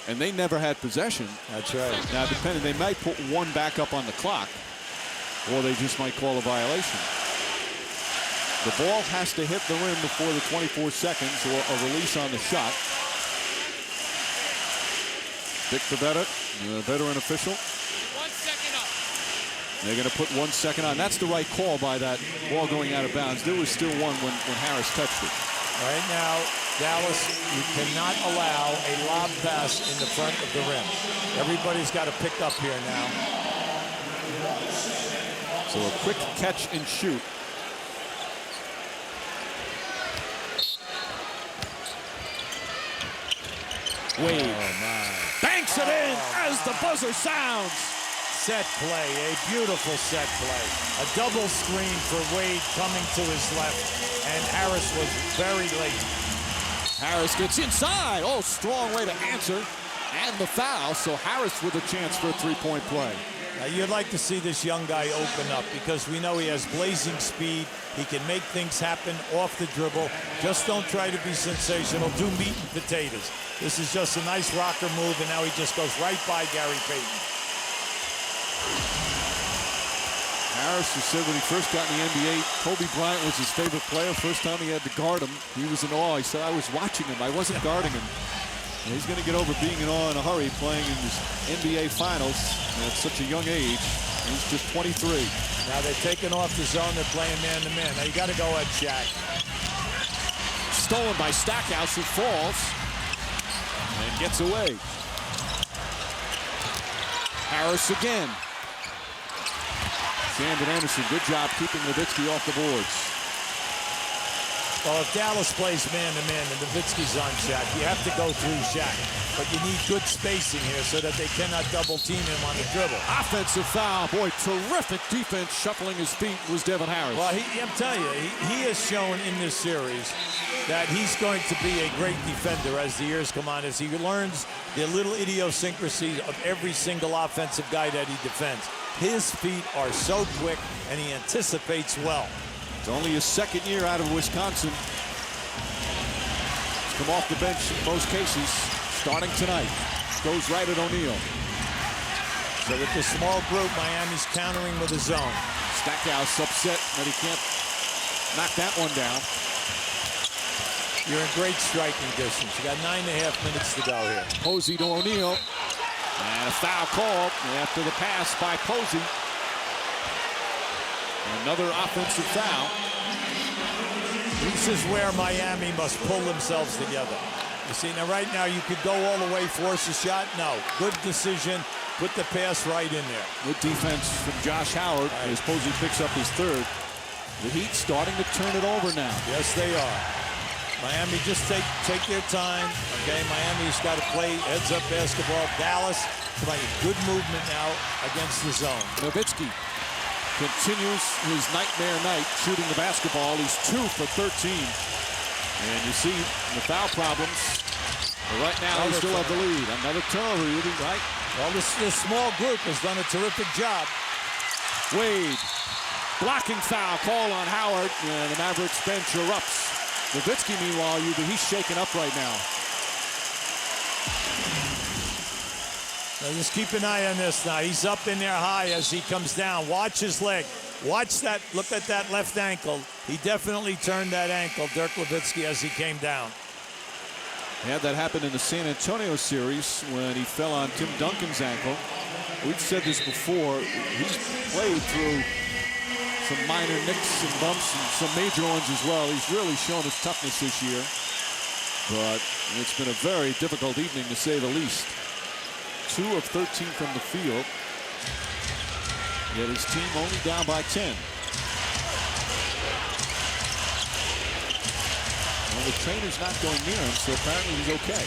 And they never had possession. That's right. Now, depending, they might put 1 back up on the clock, or they just might call a violation. The ball has to hit the rim before the 24 seconds or a release on the shot. Dick Pavetta, the veteran official. 1 second up. They're going to put 1 second on. That's the right call by that ball going out of bounds. There was still 1 when Harris touched it. Right now, Dallas, you cannot allow a lob pass in the front of the rim. Everybody's got to pick up here now. So a quick catch and shoot. Wade banks it in as the buzzer sounds. Set play, a beautiful set play. A double screen for Wade coming to his left, and Harris was very late. Harris gets inside. Oh, strong way to answer. And the foul, so Harris with a chance for a 3-point play. Now, you'd like to see this young guy open up because we know he has blazing speed. He can make things happen off the dribble. Just don't try to be sensational. Do meat and potatoes. This is just a nice rocker move, and now he just goes right by Gary Payton. Harris, who said when he first got in the NBA, Kobe Bryant was his favorite player. First time he had to guard him, he was in awe. He said, I was watching him. I wasn't guarding him. And he's going to get over being in awe in a hurry, playing in his NBA Finals at such a young age. He's just 23. Now they're taking off the zone. They're playing man-to-man. Now you got to go at Shaq. Stolen by Stackhouse, who falls and gets away. Harris again. Sandon Anderson, good job keeping Nowitzki off the boards. Well, if Dallas plays man-to-man and Nowitzki's on Shaq, you have to go through Shaq. But you need good spacing here so that they cannot double-team him on the dribble. Offensive foul. Boy, terrific defense. Shuffling his feet was Devin Harris. Well, I'm telling you, he has shown in this series that he's going to be a great defender as the years come on, as he learns the little idiosyncrasies of every single offensive guy that he defends. His feet are so quick, and he anticipates well. It's only his second year out of Wisconsin. He's come off the bench in most cases. Starting tonight. Goes right at O'Neal. So with the small group, Miami's countering with a zone. Stackhouse upset that he can't knock that one down. You're in great striking distance. You got 9.5 minutes to go here. Posey to O'Neal. And a foul call after the pass by Posey. Another offensive foul. This is where Miami must pull themselves together. You see, now right now you could go all the way, force a shot. No, good decision. Put the pass right in there. Good defense from Josh Howard as Posey picks up his third. The Heat starting to turn it over now. Yes, they are. Miami, just take their time. Okay, Miami's got to play heads-up basketball. Dallas playing good movement now against the zone. Nowitzki continues his nightmare night shooting the basketball. He's 2 for 13. And you see the foul problems. But right now, they still have the lead. Another turnover, right? Well, this small group has done a terrific job. Wade, blocking foul call on Howard, and the Mavericks bench erupts. Nowitzki, meanwhile, he's shaken up right now. Now just keep an eye on this now. He's up in there high as he comes down. Watch his leg. Watch that. Look at that left ankle. He definitely turned that ankle, Dirk Nowitzki, as he came down. Had that happen in the San Antonio series when he fell on Tim Duncan's ankle. We've said this before. He's played through some minor nicks and bumps and some major ones as well. He's really shown his toughness this year. But it's been a very difficult evening, to say the least. 2 of 13 from the field. Yet his team only down by 10. Well, the trainer's not going near him, so apparently he's okay.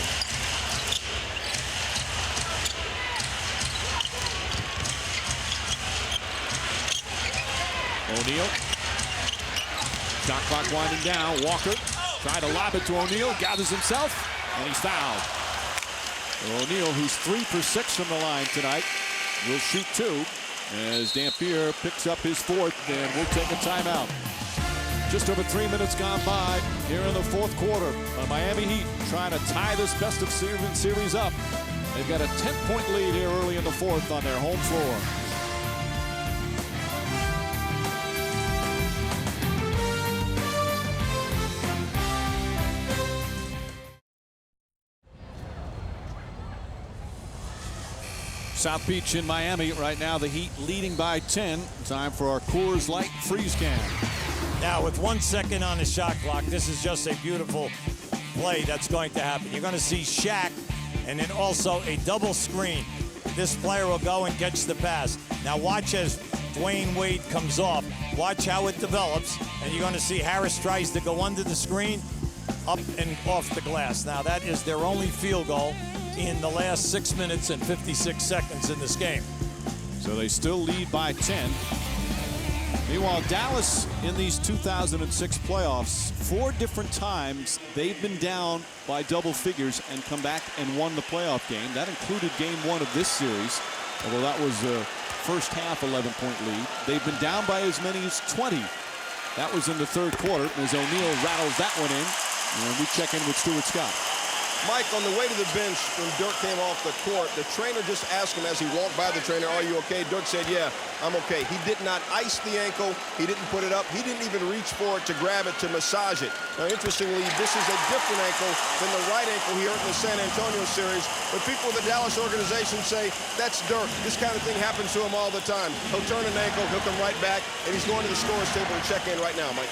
O'Neal. Shot clock winding down. Walker tried to lob it to O'Neal, gathers himself, and he's fouled. O'Neal, who's 3 for 6 from the line tonight, will shoot 2 as Dampier picks up his 4th, and we'll take a timeout. Just over 3 minutes gone by here in the 4th quarter. The Miami Heat trying to tie this best of series up. They've got a 10-point lead here early in the 4th on their home floor. South Beach in Miami right now, the Heat leading by 10. Time for our Coors Light freeze can. Now with 1 second on the shot clock, this is just a beautiful play that's going to happen. You're going to see Shaq and then also a double screen. This player will go and catch the pass. Now watch as Dwayne Wade comes off. Watch how it develops, and you're going to see Harris tries to go under the screen, up and off the glass. Now that is their only field goal in the last 6 minutes and 56 seconds in this game. So they still lead by 10. Meanwhile, Dallas in these 2006 playoffs, 4 different times they've been down by double figures and come back and won the playoff game. That included game 1 of this series, although that was the first half 11-point lead. They've been down by as many as 20. That was in the 3rd quarter as O'Neal rattles that one in. And we check in with Stuart Scott. Mike, on the way to the bench, when Dirk came off the court, the trainer just asked him as he walked by the trainer, "Are you okay?" Dirk said, "Yeah, I'm okay." He did not ice the ankle. He didn't put it up. He didn't even reach for it to grab it, to massage it. Now, interestingly, this is a different ankle than the right ankle he hurt in the San Antonio series. But people with the Dallas organization say, that's Dirk. This kind of thing happens to him all the time. He'll turn an ankle, he'll come right back, and he's going to the scorer's table to check in right now, Mike.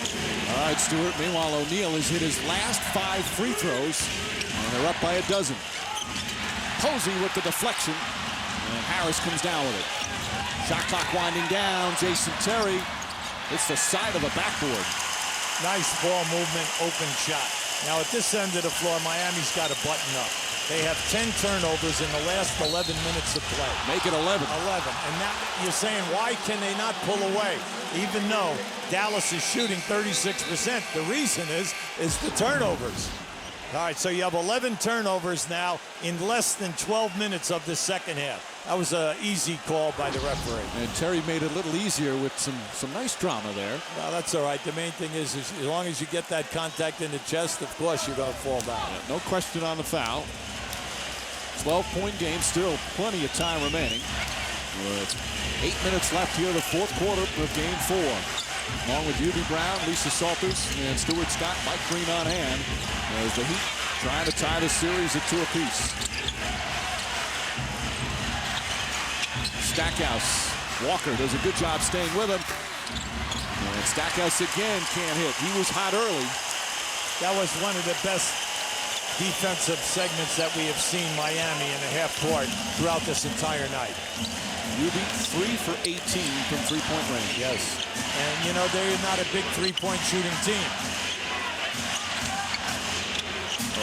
All right, Stuart. Meanwhile, O'Neal has hit his last 5 free throws. And they're up by a dozen. Posey with the deflection. And Harris comes down with it. Shot clock winding down. Jason Terry hits the side of a backboard. Nice ball movement, open shot. Now at this end of the floor, Miami's got to button up. They have 10 turnovers in the last 11 minutes of play. Make it 11. 11. And now you're saying, why can they not pull away? Even though Dallas is shooting 36%. The reason is the turnovers. All right, so you have 11 turnovers now in less than 12 minutes of the second half. That was an easy call by the referee. And Terry made it a little easier with some nice drama there. Well, that's all right. The main thing is as long as you get that contact in the chest, of course you're going to fall down. Yeah, no question on the foul. 12-point game, still plenty of time remaining. With 8 minutes left here, the fourth quarter of game 4. Along with Hubie Brown, Lisa Salters, and Stuart Scott, Mike Green on hand. As the Heat trying to tie the series at 2 apiece. Stackhouse. Walker does a good job staying with him. And Stackhouse again can't hit. He was hot early. That was one of the best defensive segments that we have seen Miami in the half court throughout this entire night. Hubie 3 for 18 from three-point range. Yes. And, you know, they're not a big three-point shooting team.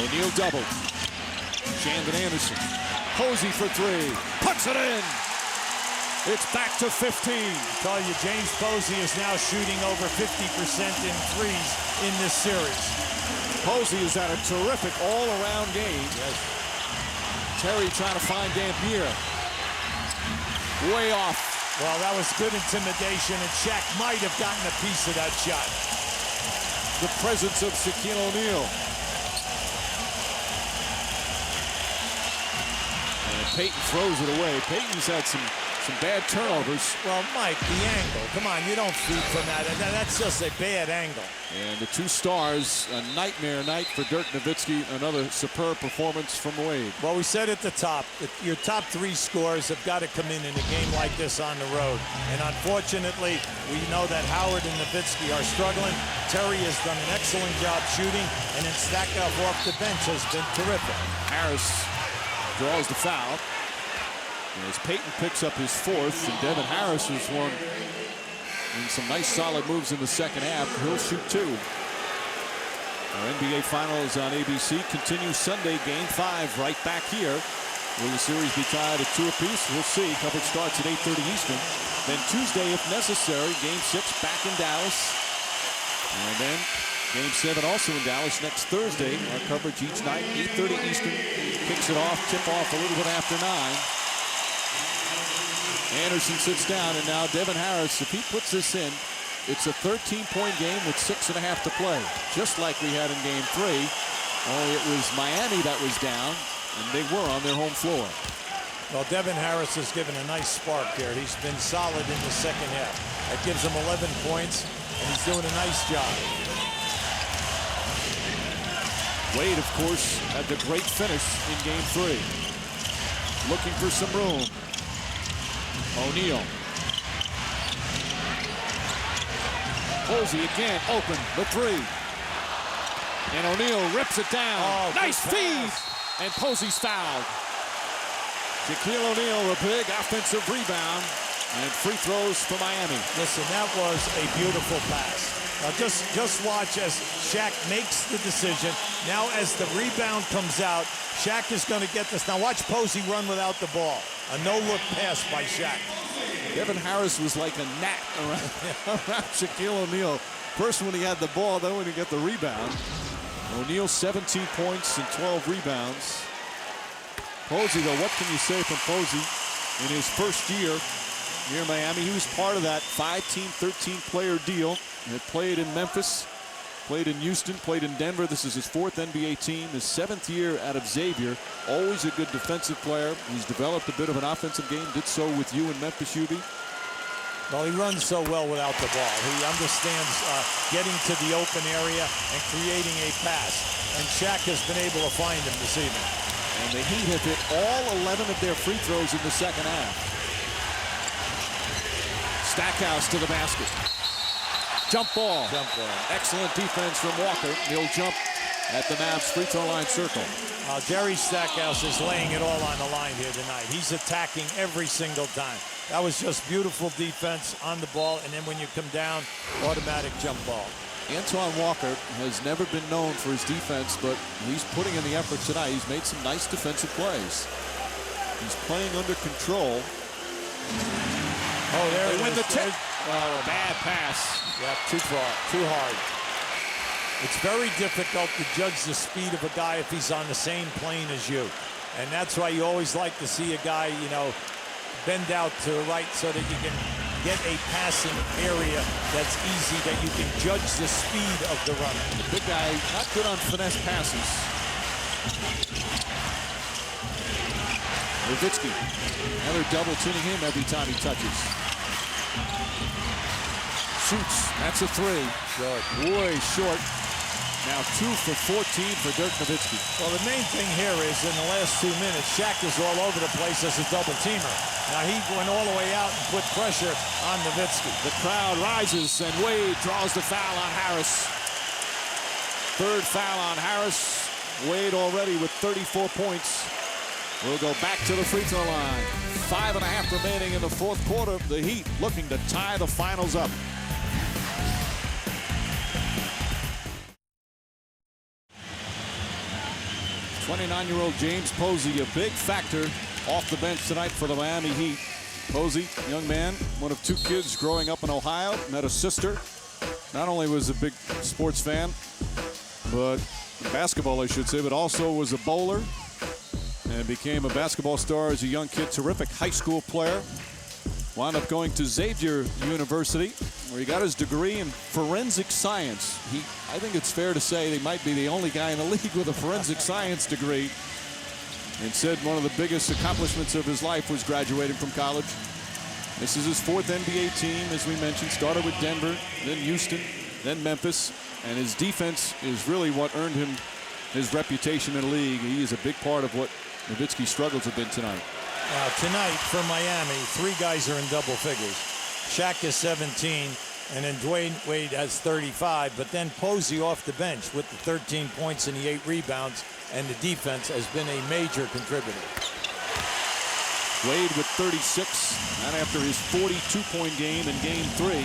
O'Neal doubled. Shandon Anderson. Posey for 3. Puts it in. It's back to 15. I tell you, James Posey is now shooting over 50% in threes in this series. Posey has had a terrific all-around game. Yes. Terry trying to find Dal Mia. Way off. Well, that was good intimidation, and Shaq might have gotten a piece of that shot. The presence of Shaquille O'Neal. And Payton throws it away. Payton's had some bad turnovers. Well, Mike, the angle. Come on, you don't feed from that. That's just a bad angle. And the 2 stars, a nightmare night for Dirk Nowitzki. Another superb performance from Wade. Well, we said at the top that your top 3 scorers have got to come in a game like this on the road. And unfortunately, we know that Howard and Nowitzki are struggling. Terry has done an excellent job shooting, and then Stackhouse off the bench has been terrific. Harris draws the foul. As Payton picks up his 4th, and Devin Harris has won in some nice solid moves in the second half. He'll shoot 2. Our NBA Finals on ABC continues Sunday, Game 5, right back here. Will the series be tied at 2 apiece? We'll see. Coverage starts at 8:30 Eastern. Then Tuesday, if necessary, Game 6 back in Dallas. And then Game 7 also in Dallas next Thursday. Our coverage each night, 8:30 Eastern. Kicks it off, tip off a little bit after 9. Anderson sits down, and now Devin Harris, if he puts this in, it's a 13-point game with 6.5 to play, just like we had in Game 3. Only it was Miami that was down, and they were on their home floor. Well, Devin Harris has given a nice spark here. He's been solid in the second half. That gives him 11 points, and he's doing a nice job. Wade, of course, had the great finish in Game 3. Looking for some room. O'Neal. Posey again, open, the 3. And O'Neal rips it down. Oh, nice feed! And Posey's fouled. Shaquille O'Neal, a big offensive rebound. And free throws for Miami. Listen, that was a beautiful pass. Now just watch as Shaq makes the decision. Now as the rebound comes out, Shaq is going to get this. Now watch Posey run without the ball. A no-look pass by Shaq. Devin Harris was like a gnat around Shaquille O'Neal. First when he had the ball, then when he got the rebound. O'Neal 17 points and 12 rebounds. Posey, though, what can you say from Posey in his first year here in Miami? He was part of that 5-team, 13-player deal. He had played in Memphis, played in Houston, played in Denver. This is his 4th NBA team, his 7th year out of Xavier. Always a good defensive player. He's developed a bit of an offensive game. Did so with you in Memphis, Hubie. Well, he runs so well without the ball. He understands getting to the open area and creating a pass. And Shaq has been able to find him this evening. And the Heat have hit all 11 of their free throws in the second half. Stackhouse to the basket. Jump ball. Excellent defense from Walker. He'll jump at the Mavs free throw line circle. Jerry Stackhouse is laying it all on the line here tonight. He's attacking every single time. That was just beautiful defense on the ball, and then when you come down, automatic jump ball. Antoine Walker has never been known for his defense, but he's putting in the effort tonight. He's made some nice defensive plays. He's playing under control. Oh, there They it win is. the tip. Oh, bad pass. Yeah, too far, too hard. It's very difficult to judge the speed of a guy if he's on the same plane as you. And that's why you always like to see a guy, you know, bend out to the right so that you can get a passing area that's easy, that you can judge the speed of the runner. The big guy, not good on finesse passes. Nowitzki. Now they're double teaming him every time he touches. Shoots. That's a three. Short. Way short. Now 2 for 14 for Dirk Nowitzki. Well, the main thing here is in the last 2 minutes, Shaq is all over the place as a double teamer. Now he went all the way out and put pressure on Nowitzki. The crowd rises, and Wade draws the foul on Harris. Third foul on Harris. Wade already with 34 points. We'll go back to the free throw line. 5.5 remaining in the fourth quarter. The Heat looking to tie the finals up. '29-year-old James Posey, a big factor off the bench tonight for the Miami Heat. Posey, young man, one of 2 kids growing up in Ohio, met a sister. Not only was a big sports fan, but basketball, I should say, but also was a bowler and became a basketball star as a young kid. Terrific high school player. Wound up going to Xavier University, where he got his degree in forensic science. I think it's fair to say he might be the only guy in the league with a forensic science degree, and said one of the biggest accomplishments of his life was graduating from college. This is his 4th NBA team, as we mentioned. Started with Denver, then Houston, then Memphis, and his defense is really what earned him his reputation in the league. He is a big part of what Nowitzki's struggles have been tonight. Tonight for Miami, 3 guys are in double figures. Shaq is 17, and then Dwayne Wade has 35, but then Posey off the bench with the 13 points and the 8 rebounds, and the defense has been a major contributor. Wade with 36, and after his 42-point game in Game 3.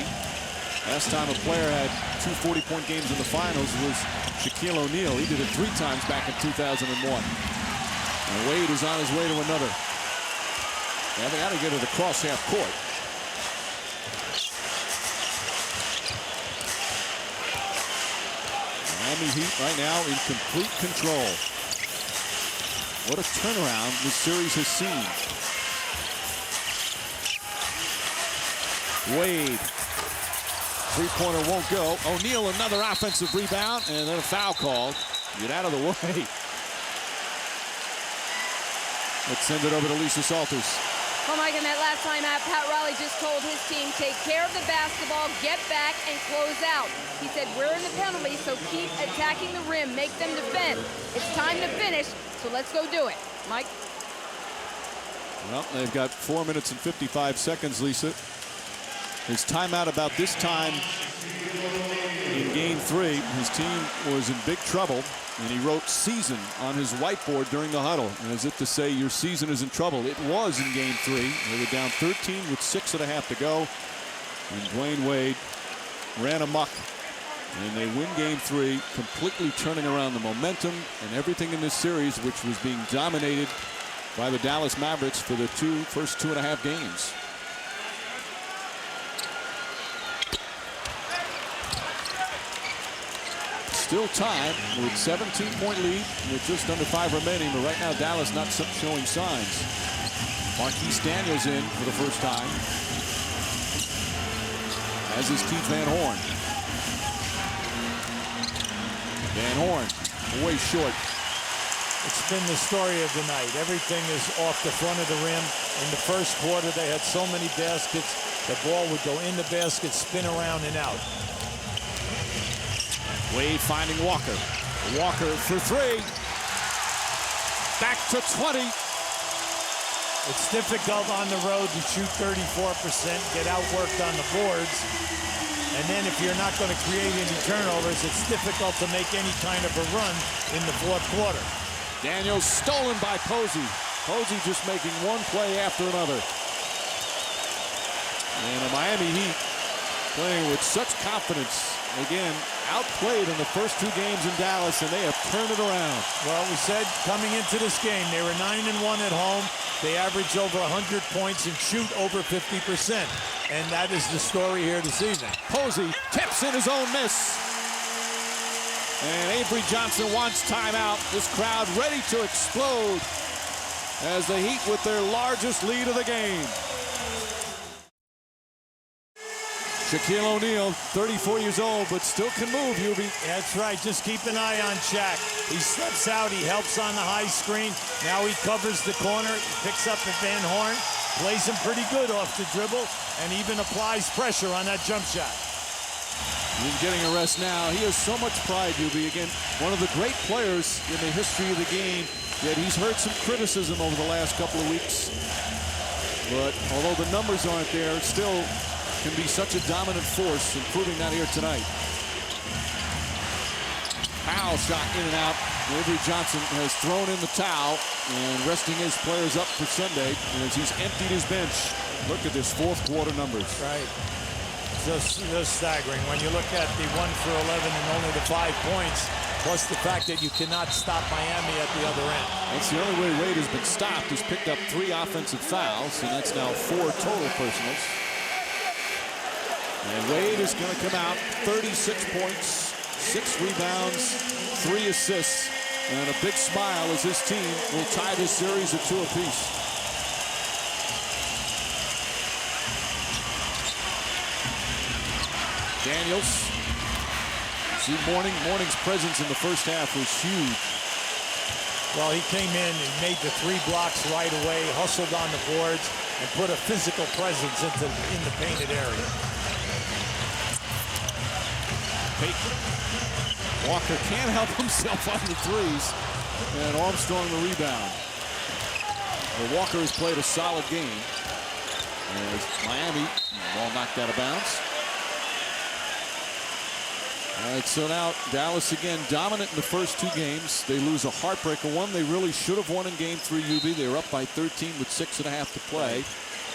Last time a player had 2 40-point games in the finals was Shaquille O'Neal. He did it 3 times back in 2001. And Wade is on his way to another. Yeah, they got to get it across half court. Miami Heat right now in complete control. What a turnaround this series has seen. Wade. Three-pointer won't go. O'Neal, another offensive rebound, and then a foul called. Get out of the way. Let's send it over to Lisa Salters. Well, Mike, in that last timeout, Pat Riley just told his team, take care of the basketball, get back, and close out. He said, we're in the penalty, so keep attacking the rim, make them defend. It's time to finish, so let's go do it. Mike? Well, they've got 4 minutes and 55 seconds, Lisa. His timeout about this time in Game 3. His team was in big trouble, and he wrote season on his whiteboard during the huddle, as if to say your season is in trouble. It was in Game 3. They were down 13 with 6.5 to go, and Dwayne Wade ran amok, and they win Game 3, completely turning around the momentum and everything in this series, which was being dominated by the Dallas Mavericks for the first 2.5 games. Still tied with 17-point lead with just under 5 remaining, but right now Dallas not showing signs. Marquise Daniels in for the first time, as is Keith Van Horn. Van Horn way short. It's been the story of the night. Everything is off the front of the rim. In the first quarter, they had so many baskets. The ball would go in the basket, spin around and out. Wade finding Walker. Walker for 3. Back to 20. It's difficult on the road to shoot 34%, get outworked on the boards. And then if you're not going to create any turnovers, it's difficult to make any kind of a run in the fourth quarter. Daniels stolen by Posey. Posey just making one play after another. And the Miami Heat playing with such confidence. Again, outplayed in the first 2 games in Dallas, and they have turned it around. Well, we said coming into this game, they were 9-1 at home. They average over 100 points and shoot over 50%. And that is the story here this evening. Posey tips in his own miss. And Avery Johnson wants timeout. This crowd ready to explode as the Heat with their largest lead of the game. Shaquille O'Neal, 34 years old, but still can move, Hubie. That's right. Just keep an eye on Shaq. He steps out. He helps on the high screen. Now he covers the corner. Picks up at Van Horn. Plays him pretty good off the dribble and even applies pressure on that jump shot. He's getting a rest now. He has so much pride, Hubie. Again, one of the great players in the history of the game, yet he's heard some criticism over the last couple of weeks. But although the numbers aren't there, still can be such a dominant force, and proving that here tonight. Foul shot in and out. Avery Johnson has thrown in the towel and resting his players up for Sunday as he's emptied his bench. Look at this fourth quarter numbers. Right. Just staggering. When you look at the 1 for 11 and only the 5 points, plus the fact that you cannot stop Miami at the other end. That's the only way Wade has been stopped. He's picked up 3 offensive fouls, and that's now 4 total personals. And Wade is going to come out 36 points, 6 rebounds, 3 assists, and a big smile as his team will tie this series at 2 apiece. Daniels. See, Morning's presence in the first half was huge. Well, he came in and made the 3 blocks right away, hustled on the boards, and put a physical presence in the painted area. Walker can't help himself on the 3s, and Armstrong the rebound. Well, Walker has played a solid game as Miami ball knocked out of bounds. All right, so now Dallas again dominant in the first 2 games. They lose a heartbreaker, one they really should have won in game 3, UB. They were up by 13 with 6.5 to play.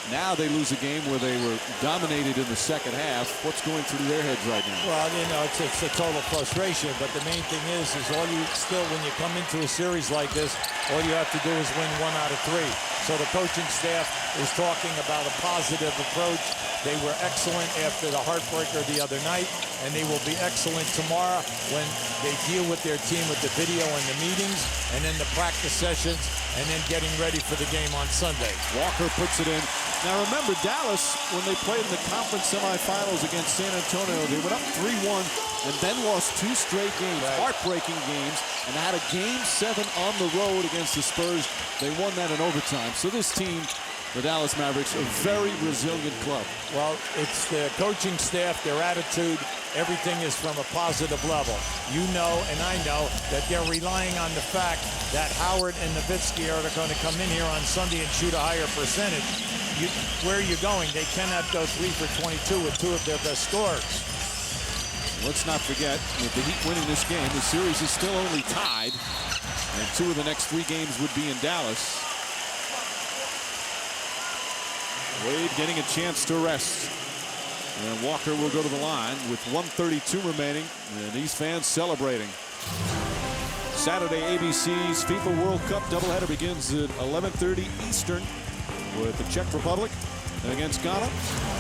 Now they lose a game where they were dominated in the second half. What's going through their heads right now? Well, you know, it's a total frustration, but the main thing is all you still, when you come into a series like this, all you have to do is win 1 out of 3. So the coaching staff is talking about a positive approach. They were excellent after the heartbreaker the other night, and they will be excellent tomorrow when they deal with their team with the video and the meetings, and then the practice sessions, and then getting ready for the game on Sunday. Walker puts it in. Now remember, Dallas, when they played in the conference semifinals against San Antonio, they went up 3-1 and then lost 2 straight games, heartbreaking games, and had a game 7 on the road against the Spurs. They won that in overtime. So this team, the Dallas Mavericks, a very resilient club. Well, it's the coaching staff, their attitude, everything is from a positive level. You know, and I know, that they're relying on the fact that Howard and Nowitzki are going to come in here on Sunday and shoot a higher percentage. Where are you going? They cannot go 3 for 22 with 2 of their best scorers. Let's not forget, with the Heat winning this game, the series is still only tied, and 2 of the next 3 games would be in Dallas. Wade getting a chance to rest. And Walker will go to the line with 1:32 remaining, and these fans celebrating. Saturday, ABC's FIFA World Cup doubleheader begins at 11:30 Eastern with the Czech Republic against Ghana.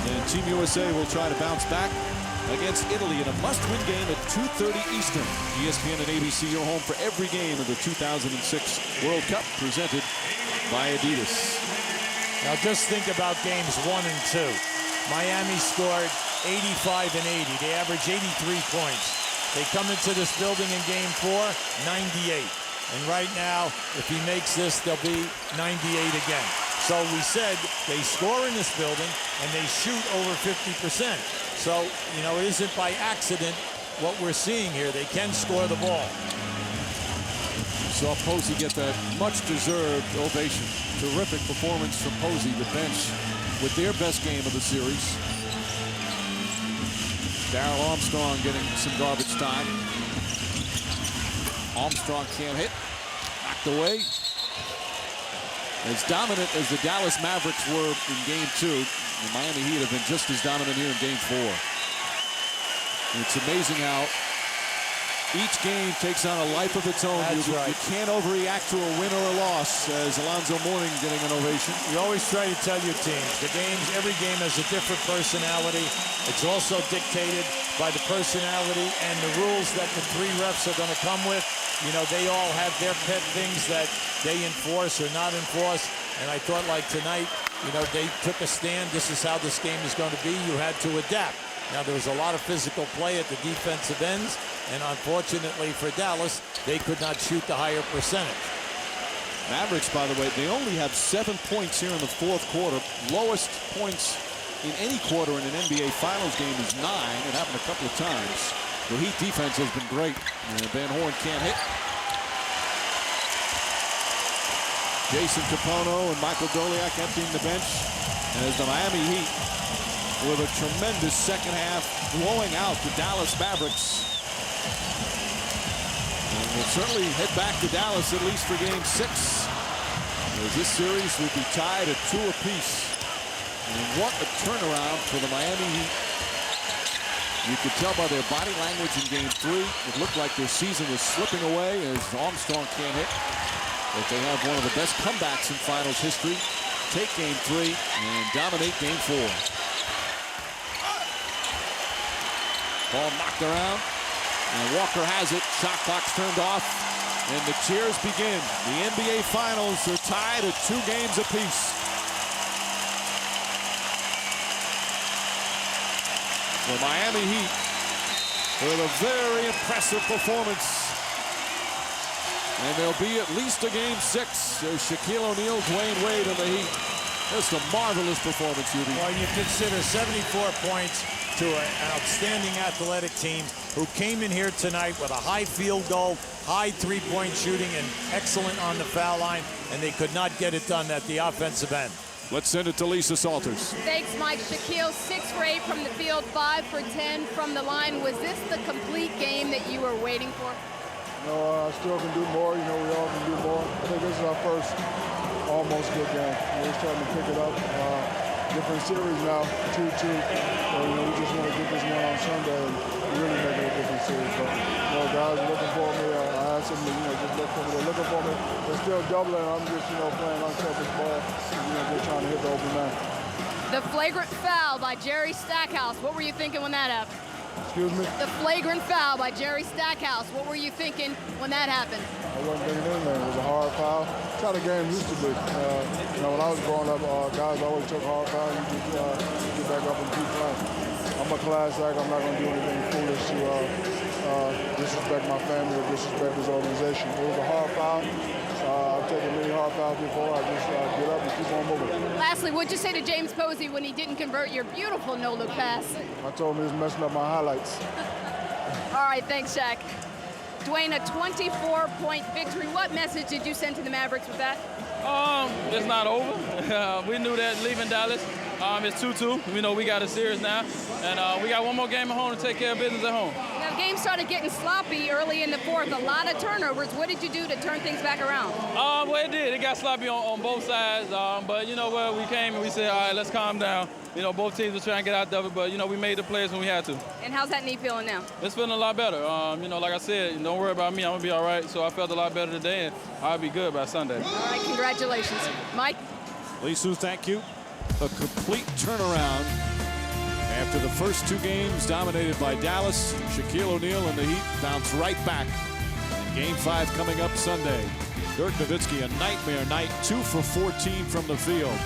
And Team USA will try to bounce back against Italy in a must-win game at 2:30 Eastern. ESPN and ABC, your home for every game of the 2006 World Cup, presented by Adidas. Now just think about games 1 and 2. Miami scored 85 and 80. They averaged 83 points. They come into this building in game 4, 98. And right now, if he makes this, they'll be 98 again. So we said they score in this building and they shoot over 50%. So, you know, it isn't by accident what we're seeing here. They can score the ball. Saw Posey get that much-deserved ovation. Terrific performance from Posey, the bench, with their best game of the series. Darrell Armstrong getting some garbage time. Armstrong can't hit. Knocked away. As dominant as the Dallas Mavericks were in game 2, the Miami Heat have been just as dominant here in game 4. It's amazing how each game takes on a life of its own. That's right. You can't overreact to a win or a loss, as Alonzo Mourning getting an ovation. You always try to tell your teams, every game has a different personality. It's also dictated by the personality and the rules that the 3 refs are going to come with. You know, they all have their pet things that they enforce or not enforce. And I thought, like tonight, you know, they took a stand. This is how this game is going to be. You had to adapt. Now, there was a lot of physical play at the defensive ends, and unfortunately for Dallas, they could not shoot the higher percentage. Mavericks, by the way, they only have 7 points here in the 4th quarter. Lowest points in any quarter in an NBA Finals game is 9. It happened a couple of times. The Heat defense has been great. And Van Horn can't hit. Jason Capono and Michael Doliak emptying the bench as the Miami Heat, with a tremendous second half, blowing out the Dallas Mavericks. And we'll certainly head back to Dallas at least for Game 6, as this series will be tied at 2 apiece. And what a turnaround for the Miami Heat. You could tell by their body language in Game 3. It looked like their season was slipping away as Armstrong can't hit. But they have one of the best comebacks in finals history. Take Game 3 and dominate Game 4. Ball knocked around, and Walker has it. Shot clock's turned off, and the cheers begin. The NBA Finals are tied at 2 games apiece. The Miami Heat with a very impressive performance. And there'll be at least a Game 6 as Shaquille O'Neal, Dwayne Wade, and the Heat. Just a marvelous performance, Rudy. Well, you consider 74 points to an outstanding athletic team who came in here tonight with a high field goal, high 3-point shooting, and excellent on the foul line, and they could not get it done at the offensive end. Let's send it to Lisa Salters. Thanks, Mike. Shaquille, 6 for 8 from the field, 5 for 10 from the line. Was this the complete game that you were waiting for? No, I still can do more. You know, we all can do more. I think this is our first almost good game. We're starting to pick it up. Different series now, 2-2. So, you know, we just want to get this one on Sunday and really make it a different series. But, you know, guys are looking for me. I asked them to, you know, just look for me. They're looking for me. They're still doubling. I'm just, you know, playing unselfish ball. And, you know, they're trying to hit the open man. The flagrant foul by Jerry Stackhouse. What were you thinking when that happened? Excuse me? The flagrant foul by Jerry Stackhouse. What were you thinking when that happened? I wasn't thinking anything. It was a hard foul. That's how the game used to be. You know, when I was growing up, guys always took hard fouls. You just get back up and keep playing. I'm a class act. I'm not going to do anything foolish to disrespect my family or disrespect this organization. It was a hard foul. I've taken many hard fouls before. I just get up and keep on moving. Lastly, what'd you say to James Posey when he didn't convert your beautiful no-look pass? I told him he was messing up my highlights. All right, thanks, Shaq. Dwayne, a 24-point victory. What message did you send to the Mavericks with that? It's not over. We knew that leaving Dallas. It's 2-2. We know we got a series now. And we got one more game at home to take care of business at home. Now, the game started getting sloppy early in the 4th. A lot of turnovers. What did you do to turn things back around? Well, it did. It got sloppy on both sides. But, you know what? We came and we said, all right, let's calm down. You know, both teams were trying to get out of it, but, you know, we made the plays when we had to. And how's that knee feeling now? It's feeling a lot better. You know, like I said, don't worry about me. I'm going to be all right. So I felt a lot better today, and I'll be good by Sunday. All right, congratulations. Mike? Lisu, thank you. A complete turnaround after the first 2 games dominated by Dallas. Shaquille O'Neal and the Heat bounce right back. Game 5 coming up Sunday. Dirk Nowitzki, a nightmare night, 2 for 14 from the field.